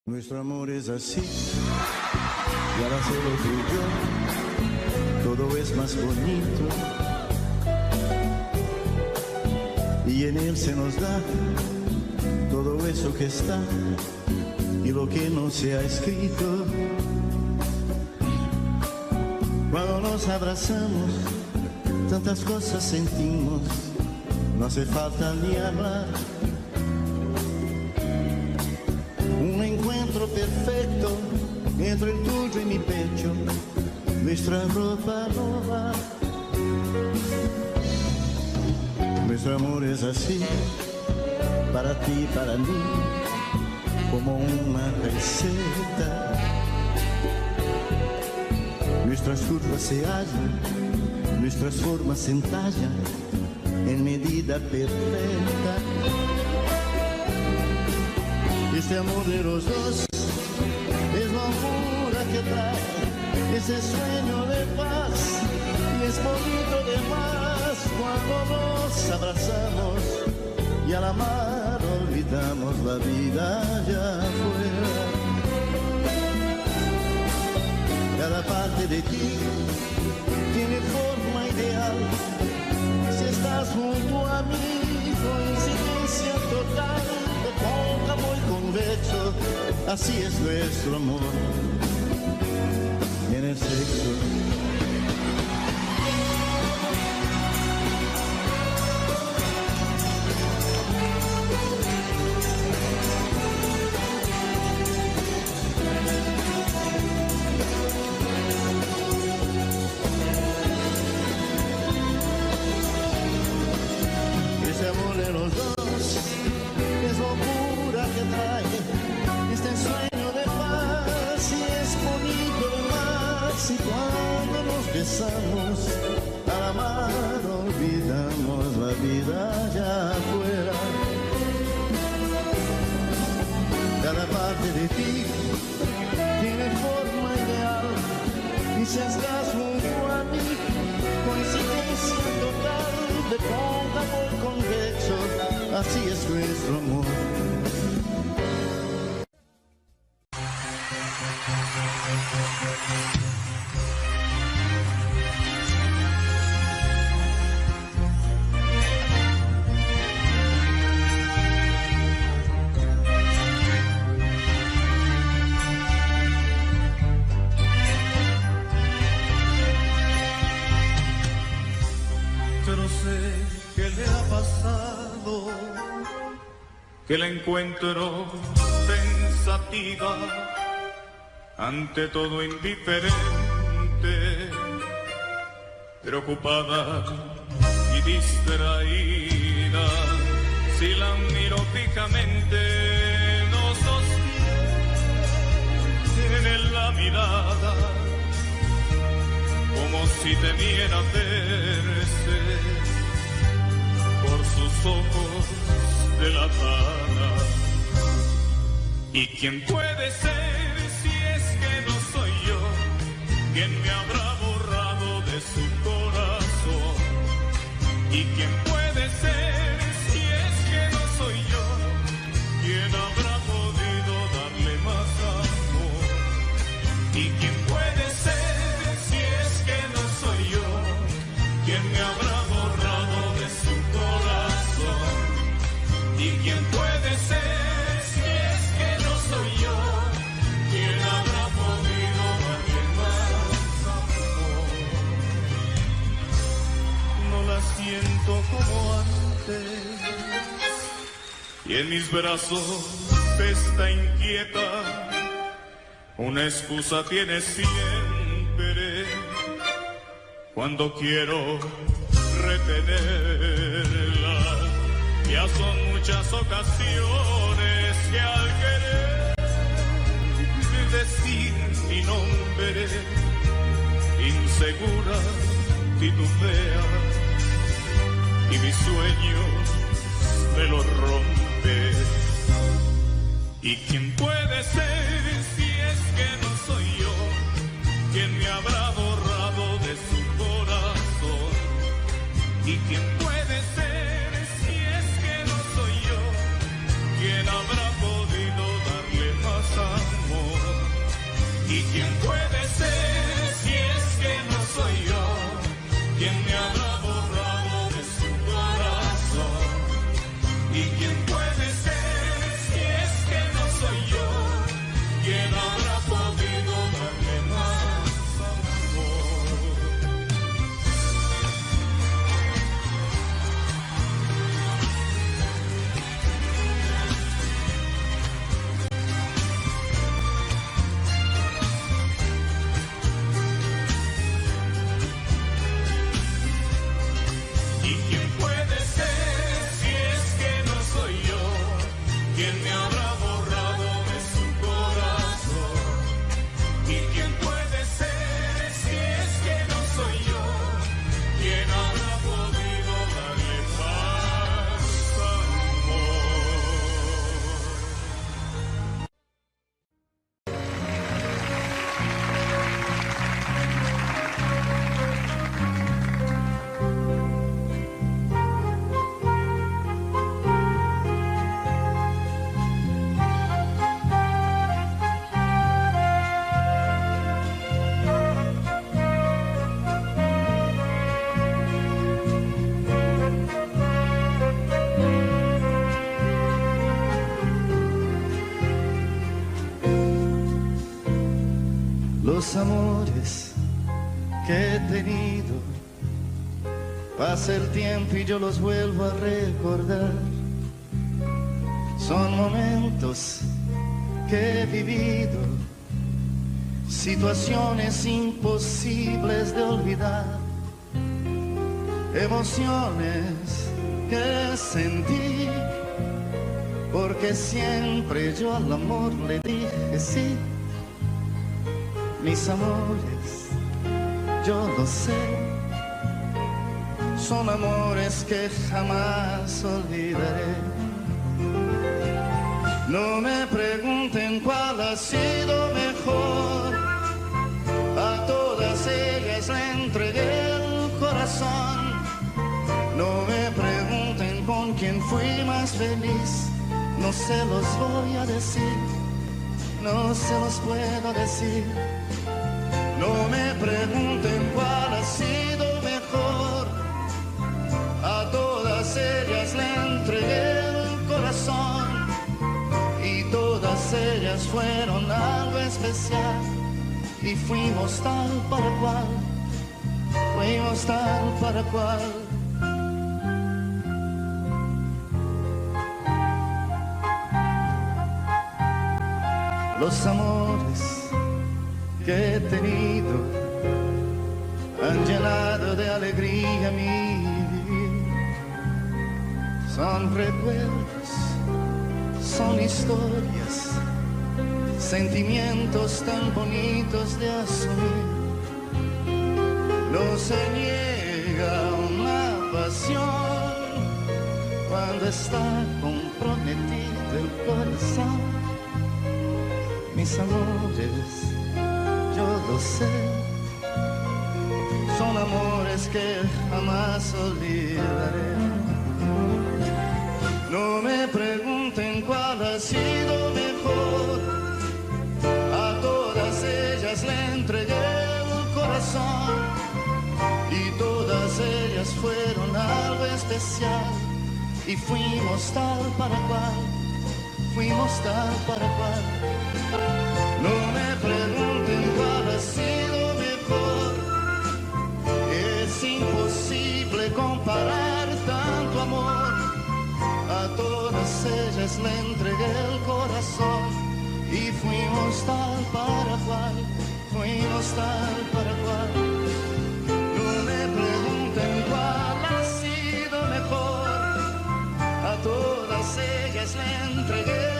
Nuestro amor es así, y al hacerlo tú y yo, todo es más bonito. Y en él se nos da todo eso que está y lo que no se ha escrito. Cuando nos abrazamos, tantas cosas sentimos, no hace falta ni hablar. Un encuentro perfecto entre el tuyo y mi pecho, nuestra ropa no va. Nuestro amor es así, para ti y para mí, como una receta. Nuestras curvas se hallan, nuestras formas se entallan en medida perfecta. Este amor de los dos es locura que trae ese sueño de paz, y es bonito de más cuando nos abrazamos y al amar olvidamos la vida allá afuera. Cada parte de ti tiene forma ideal, si estás junto a mí, coincidencia total, de cóncavo y convexo, así es nuestro amor en el sexo. Ese amor de los dos es locura que trae este sueño de paz, y es bonito de más, y cuando nos besamos al amar olvidamos la vida allá afuera. Cada parte de ti tiene forma ideal, y si estás junto a mí, coincidencia total, de cóncavo y convexo, así es nuestro amor. Que la encuentro pensativa, ante todo indiferente, preocupada y distraída. Si la miro fijamente, no sostiene la mirada, como si temiera verse por sus ojos delatada. ¿Y quién puede ser si es que no soy yo? ¿Quién me habrá borrado de su corazón? ¿Y quién puede ser si es que no soy yo? ¿Quién habrá podido darle más amor? ¿Y quién puede ser si es que no soy yo? ¿Quién me habrá borrado de su corazón? ¿Y quién puede ser si es que no soy yo? ¿Quién habrá podido darle más amor? No la siento como antes, y en mis brazos está inquieta. Una excusa tiene siempre cuando quiero retenerla. Ya son muchas ocasiones que al querer decir mi nombre, insegura titubea, y mis sueños me lo rompe. ¿Y quién puede ser si es que no soy yo? ¿Quién me habrá borrado de su corazón? ¿Y quién puede ser si es que no soy yo? ¿Quién habrá podido darle más amor? Los amores que he tenido, pasa el tiempo y yo los vuelvo a recordar. Son momentos que he vivido, situaciones imposibles de olvidar, emociones que sentí, porque siempre yo al amor le dije sí. Mis amores, yo lo sé, son amores que jamás olvidaré. No me pregunten cuál ha sido mejor, a todas ellas le entregué el corazón. No me pregunten con quién fui más feliz, no se los voy a decir, no se los puedo decir. No me pregunten cuál ha sido mejor, a todas ellas le entregué el corazón, y todas ellas fueron algo especial, y fuimos tal para cual, fuimos tal para cual. Los amores que he tenido han llenado de alegría mi vivir. Son recuerdos, son historias, sentimientos tan bonitos de asumir. No se niega una pasión cuando está comprometido el corazón. Mis amores, yo lo sé, son amores que jamás olvidaré. No me pregunten cuál ha sido mejor, a todas ellas le entregué el corazón, y todas ellas fueron algo especial, y fuimos tal para cual, fuimos tal para cual. No me pregunten cuál ha sido mejor, es imposible comparar tanto amor. A todas ellas le entregué el corazón, y fuimos tal para cual, fuimos tal para cual. No me pregunten cuál ha sido mejor, a todas ellas le entregué el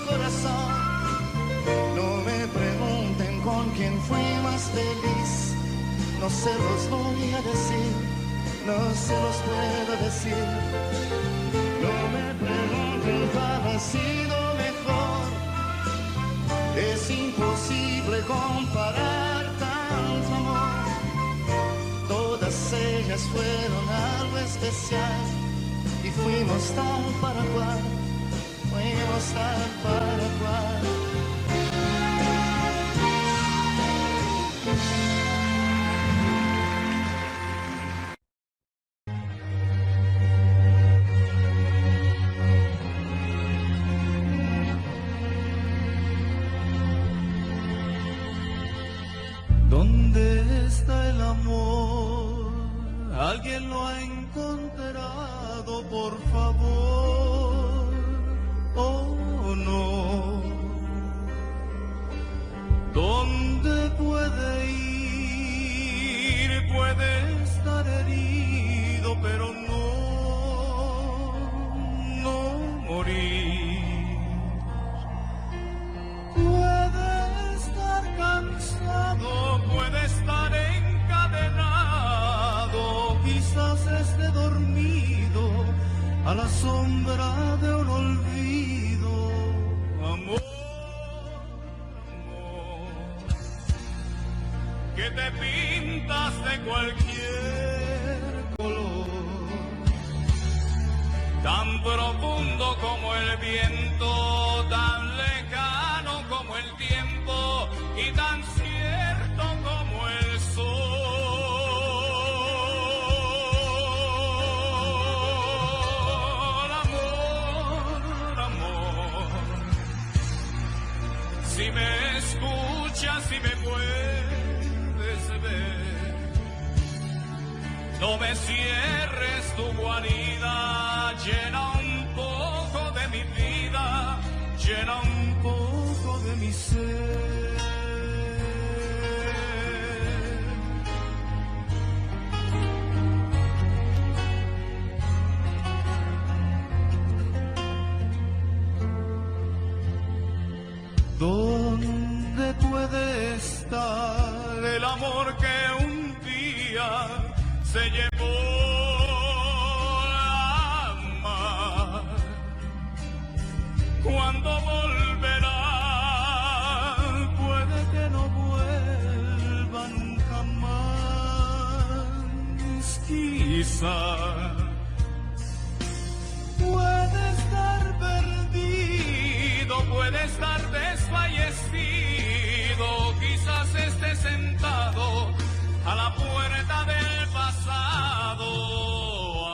corazón. No me pregunten con quién fui más feliz, no se los voy a decir, no se los puedo decir. No me pregunten cuál ha sido mejor, es imposible comparar tanto amor. Todas ellas fueron algo especial, y fuimos tal para cual, fuimos tal para cual. ¿Dónde está el amor? ¿Alguien lo ha encontrado, por favor? ¿O no? ¿Dónde puede ir? Puede estar herido, pero no morir. Puede estar cansado, puede estar encadenado, quizás esté dormido a la sombra de un olvido. Amor, que te pintas de cualquier color, tan profundo como el viento, tan lejano como el tiempo, y tan cierto como el sol. Amor, amor, Si me escuchas, si me puedes ver, no me cierres tu guarida, llena un poco de mi vida, llena un poco de mi ser. ¿Dónde puede estar el amor que un día se llevó a amar? ¿Cuándo volverá? Puede que no vuelva nunca más. Quizá puede estar perdido, puede estar desfallecido, quizás esté sentado a la puerta del pasado.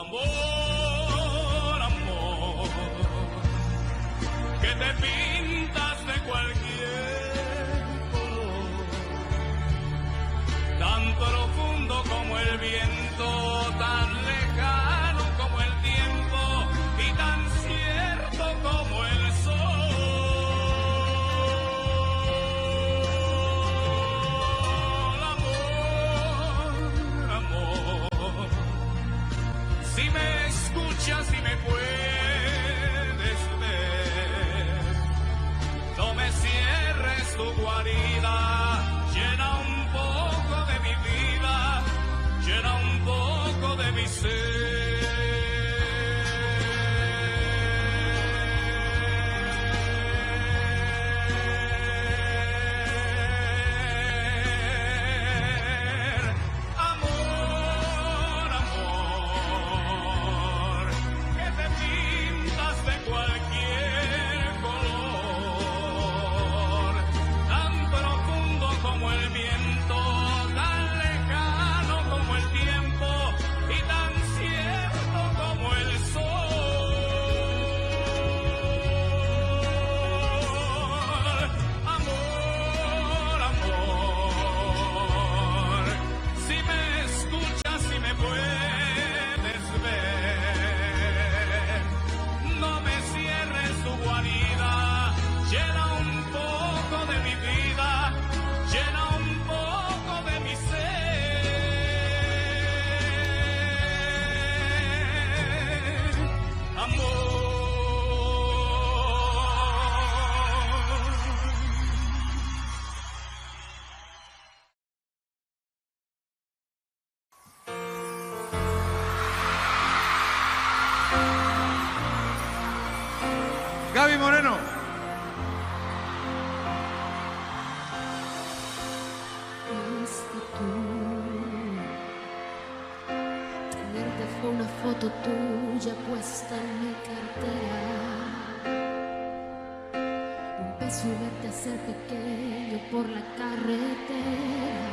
Amor, amor, que te pintas de cualquier color, tan profundo como el viento, tan lejano como el tiempo y tan cierto como el sol. Si me escuchas y me puedes ver, no me cierres tu guarida, llena un poco de mi vida, llena un poco de mi ser. Gaby Moreno. Tenerte fue una foto tuya puesta en mi cartera. Un beso y verte hacer pequeño por la carretera.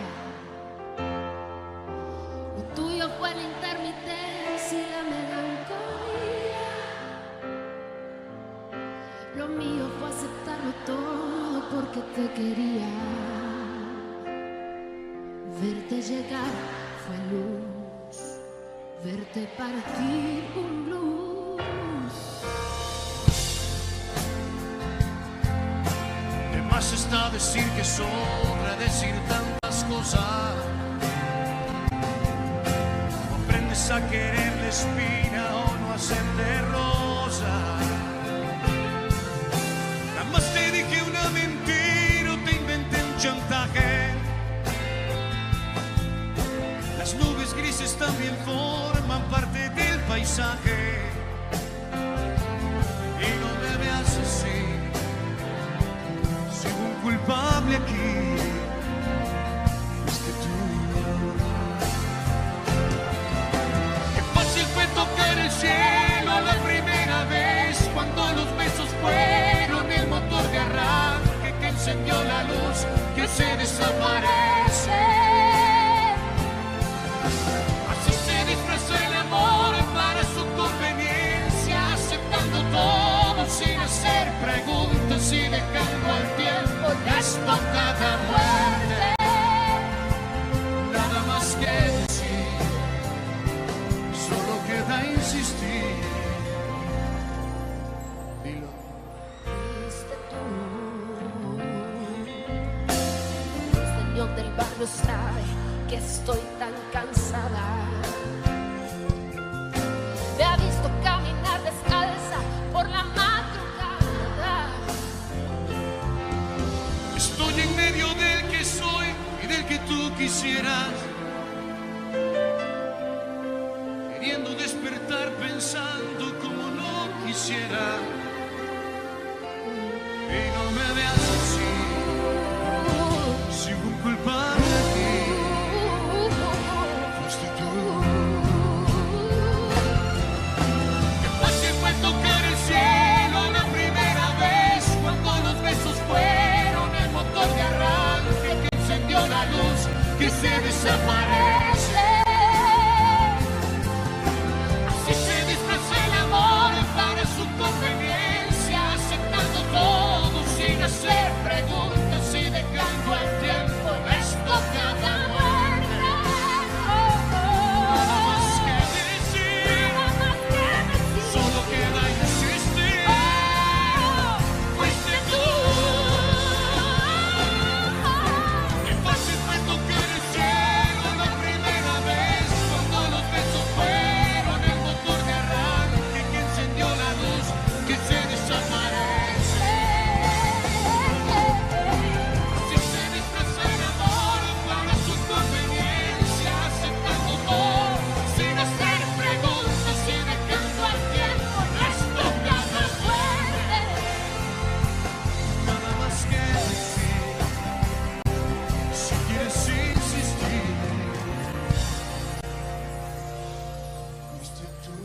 Lo tuyo fue la intermitencia y la melancolía. Lo mío fue aceptarlo todo porque te quería. Verte llegar fue luz, verte partir un blues. De más está decir que sobra decir tantas cosas. O aprendes a querer la espina o no hacerle rosa. Jamás te dije una mentira o te inventé un chantaje. Las nubes grises también forman parte del paisaje. Y no me veas así, si hubo un culpable aquí, fuiste tú. Qué fácil fue tocar el cielo la primera vez, cuando los besos fueron el motor de arranque que encendió la luz que se desaparece. Así se disfraza el amor para su conveniencia, aceptando todo sin hacer preguntas y dejando al tiempo. barrio sabe que estoy tan cansada. Me ha visto caminar descalza por la madrugada. Estoy en medio del que soy y del que tú quisieras, queriendo despertar pensando como no quisiera. Y no me veas así, si hubo un culpable aquí, fuiste tú. Que fue tocar el cielo la primera vez, cuando los besos fueron el motor de arranque que encendió la luz que se desaparece. Así se disfraza el amor para su conveniencia, aceptando todo sin hacer preguntas y dejando al tiempo esto cada muerte. Nada más que decir, solo queda insistir. Fuiste tú. Qué fácil fue tocar el cielo la primera vez, cuando los besos fueron el motor de arranque que encendió la luz que se desaparece. Así se disfraza el amor para su conveniencia, aceptando todo sin hacer preguntas y dejando al tiempo esto cada muerte. Nada más que decir, si quieres insistir, fuiste tú.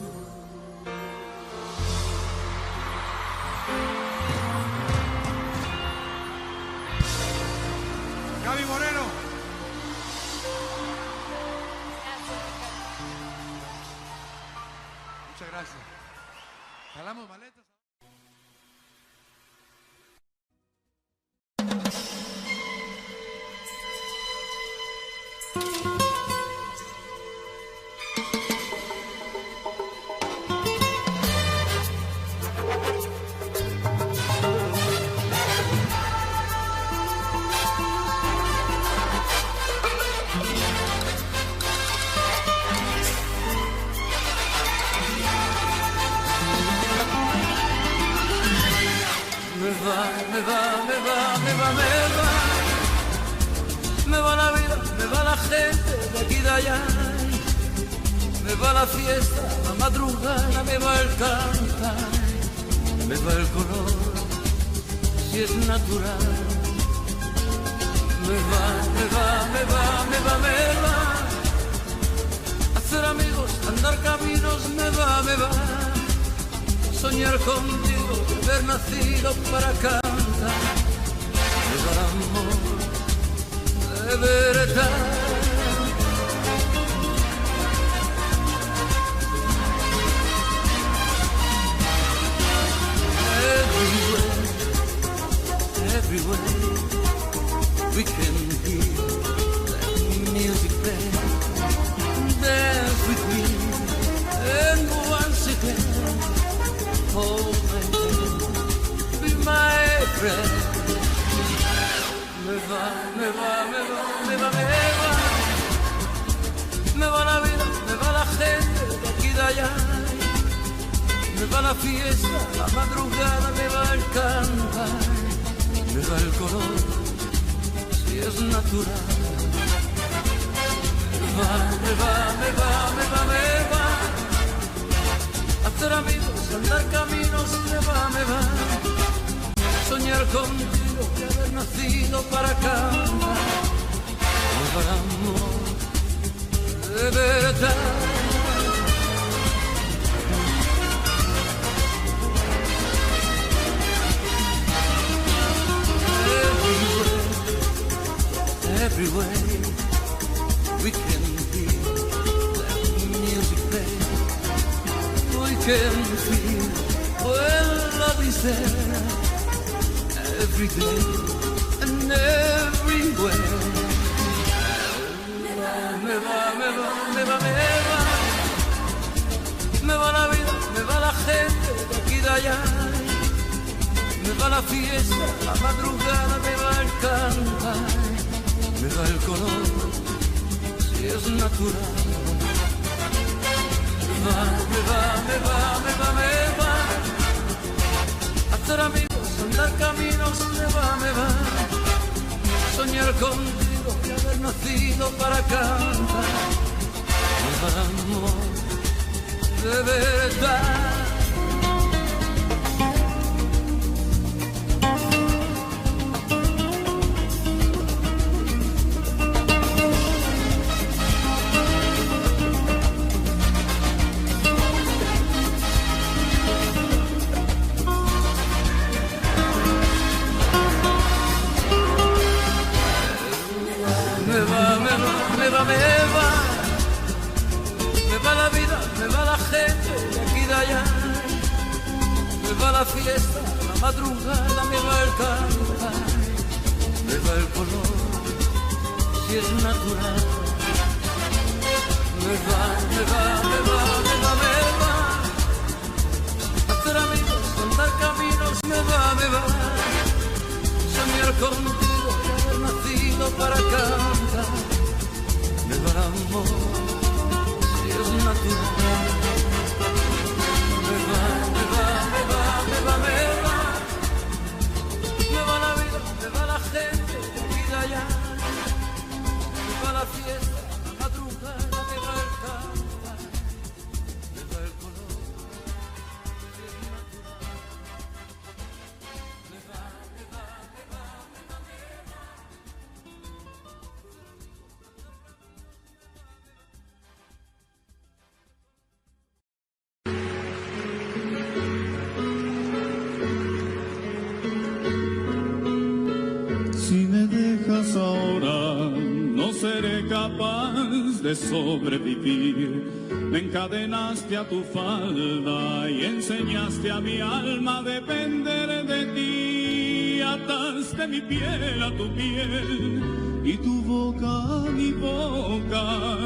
Gaby Moreno. Muchas gracias. Jalamos maletas. Me va la vida, me va la gente de aquí de allá, me va la fiesta, la madrugada, me va el cantar, me va el color, si es natural. Me va, hacer amigos, andar caminos, me va, soñar contigo, haber nacido para cantar, me va el amor de verdad. Everywhere we can hear the music play, dance with me, and once again, hold my hand, be my friend. Me va la vida, me va la gente de aquí de allá, me va la fiesta, la madrugada, me va el cantar, me va el color, si es natural. Me va, hacer amigos, andar caminos, me va, soñar contigo y haber nacido para cantar, me va el amor de verdad. Everywhere we can hear the music play, we can feel when love is there, every day and everywhere. Me va la vida, me va la gente de aquí de allá, me va la fiesta, la madrugada, me va el cantar, me va el color, si es natural. Me va. Hacer amigos, andar caminos, me va. Soñar contigo y haber nacido para cantar. Me va amor, de verdad. Me va la vida, me va la gente de aquí y de allá, me va la fiesta, la madrugada, me va el cantar, me va el color, si es natural, me va, hacer amigos, andar caminos, me va, soñar contigo y haber nacido para cantar. Me va el amor, si es natural. Me va la vida, me va la gente de aquí y de allá. Me va la fiesta, la madrugada, me va el cantar. Me va el color, si es natural. Me va. Ahora no seré capaz de sobrevivir. Me encadenaste a tu falda y enseñaste a mi alma a depender de ti. Ataste mi piel a tu piel y tu boca a mi boca.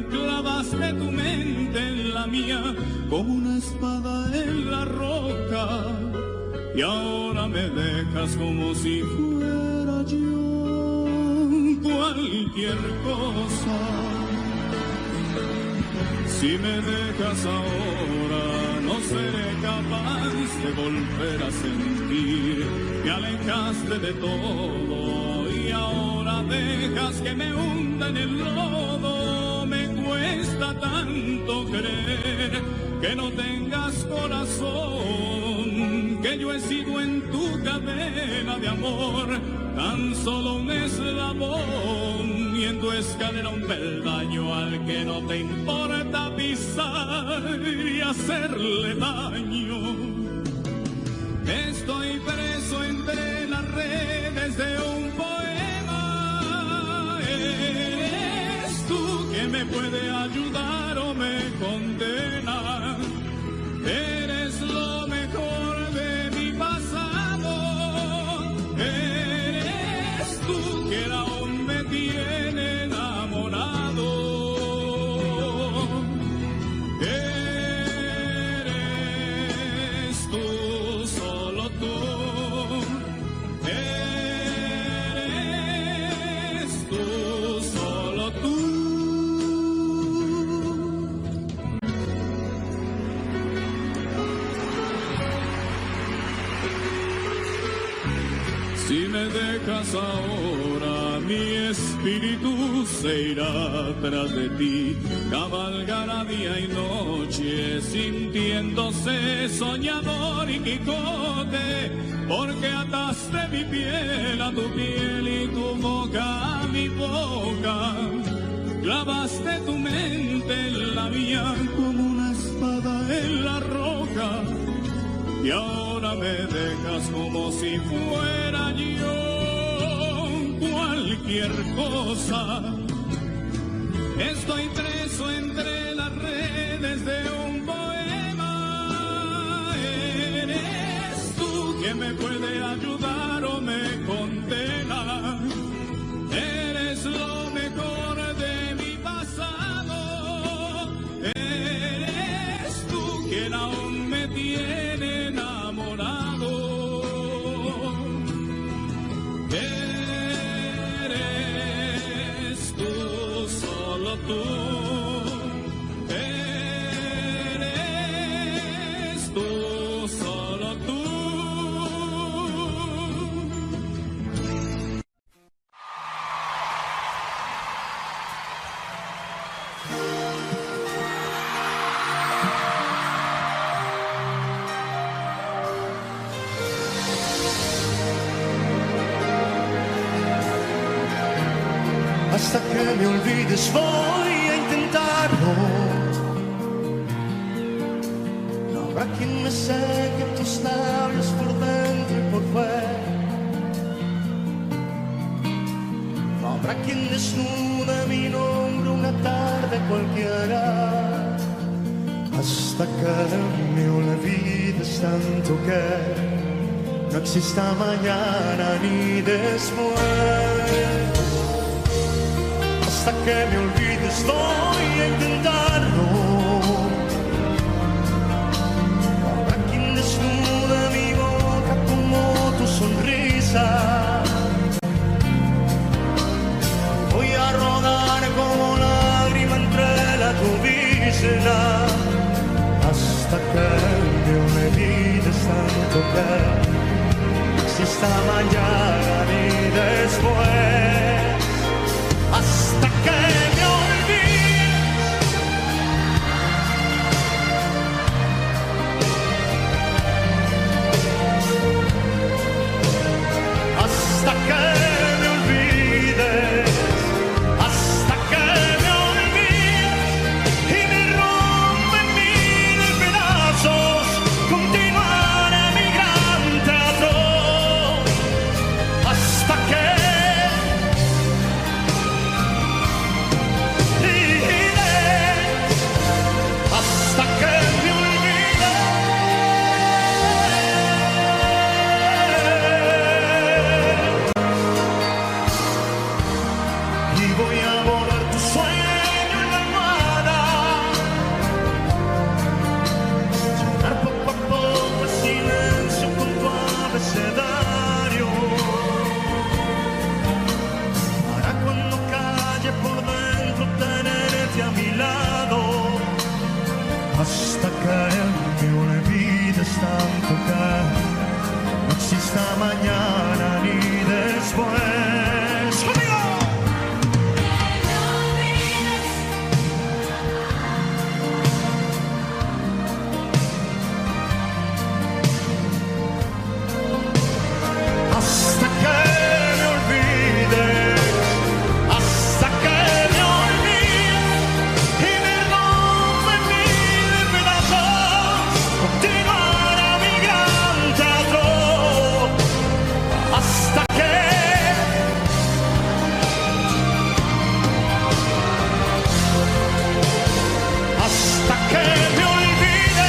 Clavaste tu mente en la mía como una espada en la roca. Y ahora me dejas como si fuera yo cualquier cosa. Si me dejas ahora, no seré capaz de volver a sentir. Me alejaste de todo y ahora dejas que me hunda en el lodo. Me cuesta tanto creer que no tengas corazón, que yo he sido en tu cadena de amor tan solo un eslabón, y en tu escalera un peldaño al que no te importa pisar y hacerle daño. Estoy preso entre las redes de un poema. Eres tú que me puede ayudar o me condena. Eres lo mejor de mi pasado. Eres tú que aún me tiene enamorado. Eres tú, solo tú. Eres tú, solo tú. Si me dejas ahora, mi espíritu se irá tras de ti, cabalgará día y noche, sintiéndose soñador y Quijote, porque ataste mi piel a tu piel y tu boca a mi boca. Clavaste tu mente en la mía como una espada en la roca. Y ahora me dejas como si fuera yo cualquier cosa. Estoy preso entre las redes de un poema. Eres tú quien me puede ayudar o me condena. Eres lo mejor de mi pasado. Eres tú quien aún me tiene enamorado. Eres tú, eres tú, solo tú. Hasta que me olvides voy a intentarlo. No habrá quien me seque tus labios por dentro y por fuera. No habrá quien desnude mi nombre una tarde cualquiera. Hasta que me olvides tanto que no exista mañana ni después. Hasta que me olvides voy a intentarlo. No habrá quien desnude mi boca como tu sonrisa. Voy a rodar como lágrima entre la cubierta. Hasta que me olvides tanto que no exista mañana ni después. Hasta que me olvides, hasta que me olvides, hasta que me olvides y me rompa en mil pedazos, continuar en mi gran teatro, hasta que hasta que me olvides tanto que no exista mañana ni después. ¡Amigo! Hasta que me olvides, hasta que me olvides y me rompa en mil pedazos, continuar a mi gran teatro, hasta que me olvides.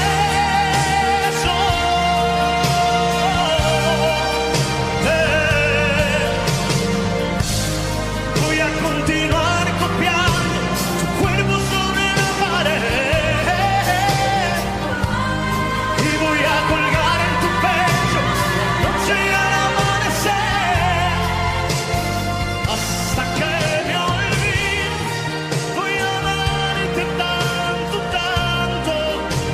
Voy a continuar copiando tu cuerpo sobre la pared y voy a colgar en tu pecho noche al amanecer. Hasta que me olvides voy a amarte tanto, tanto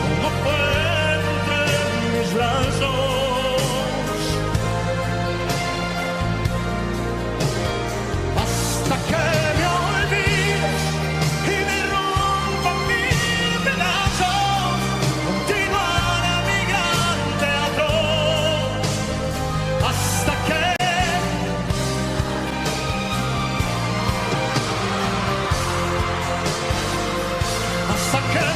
como puedo entre mis brazos. Hasta que me olvides y me rompa mil pedazos, continuar a mi gran teatro, hasta que me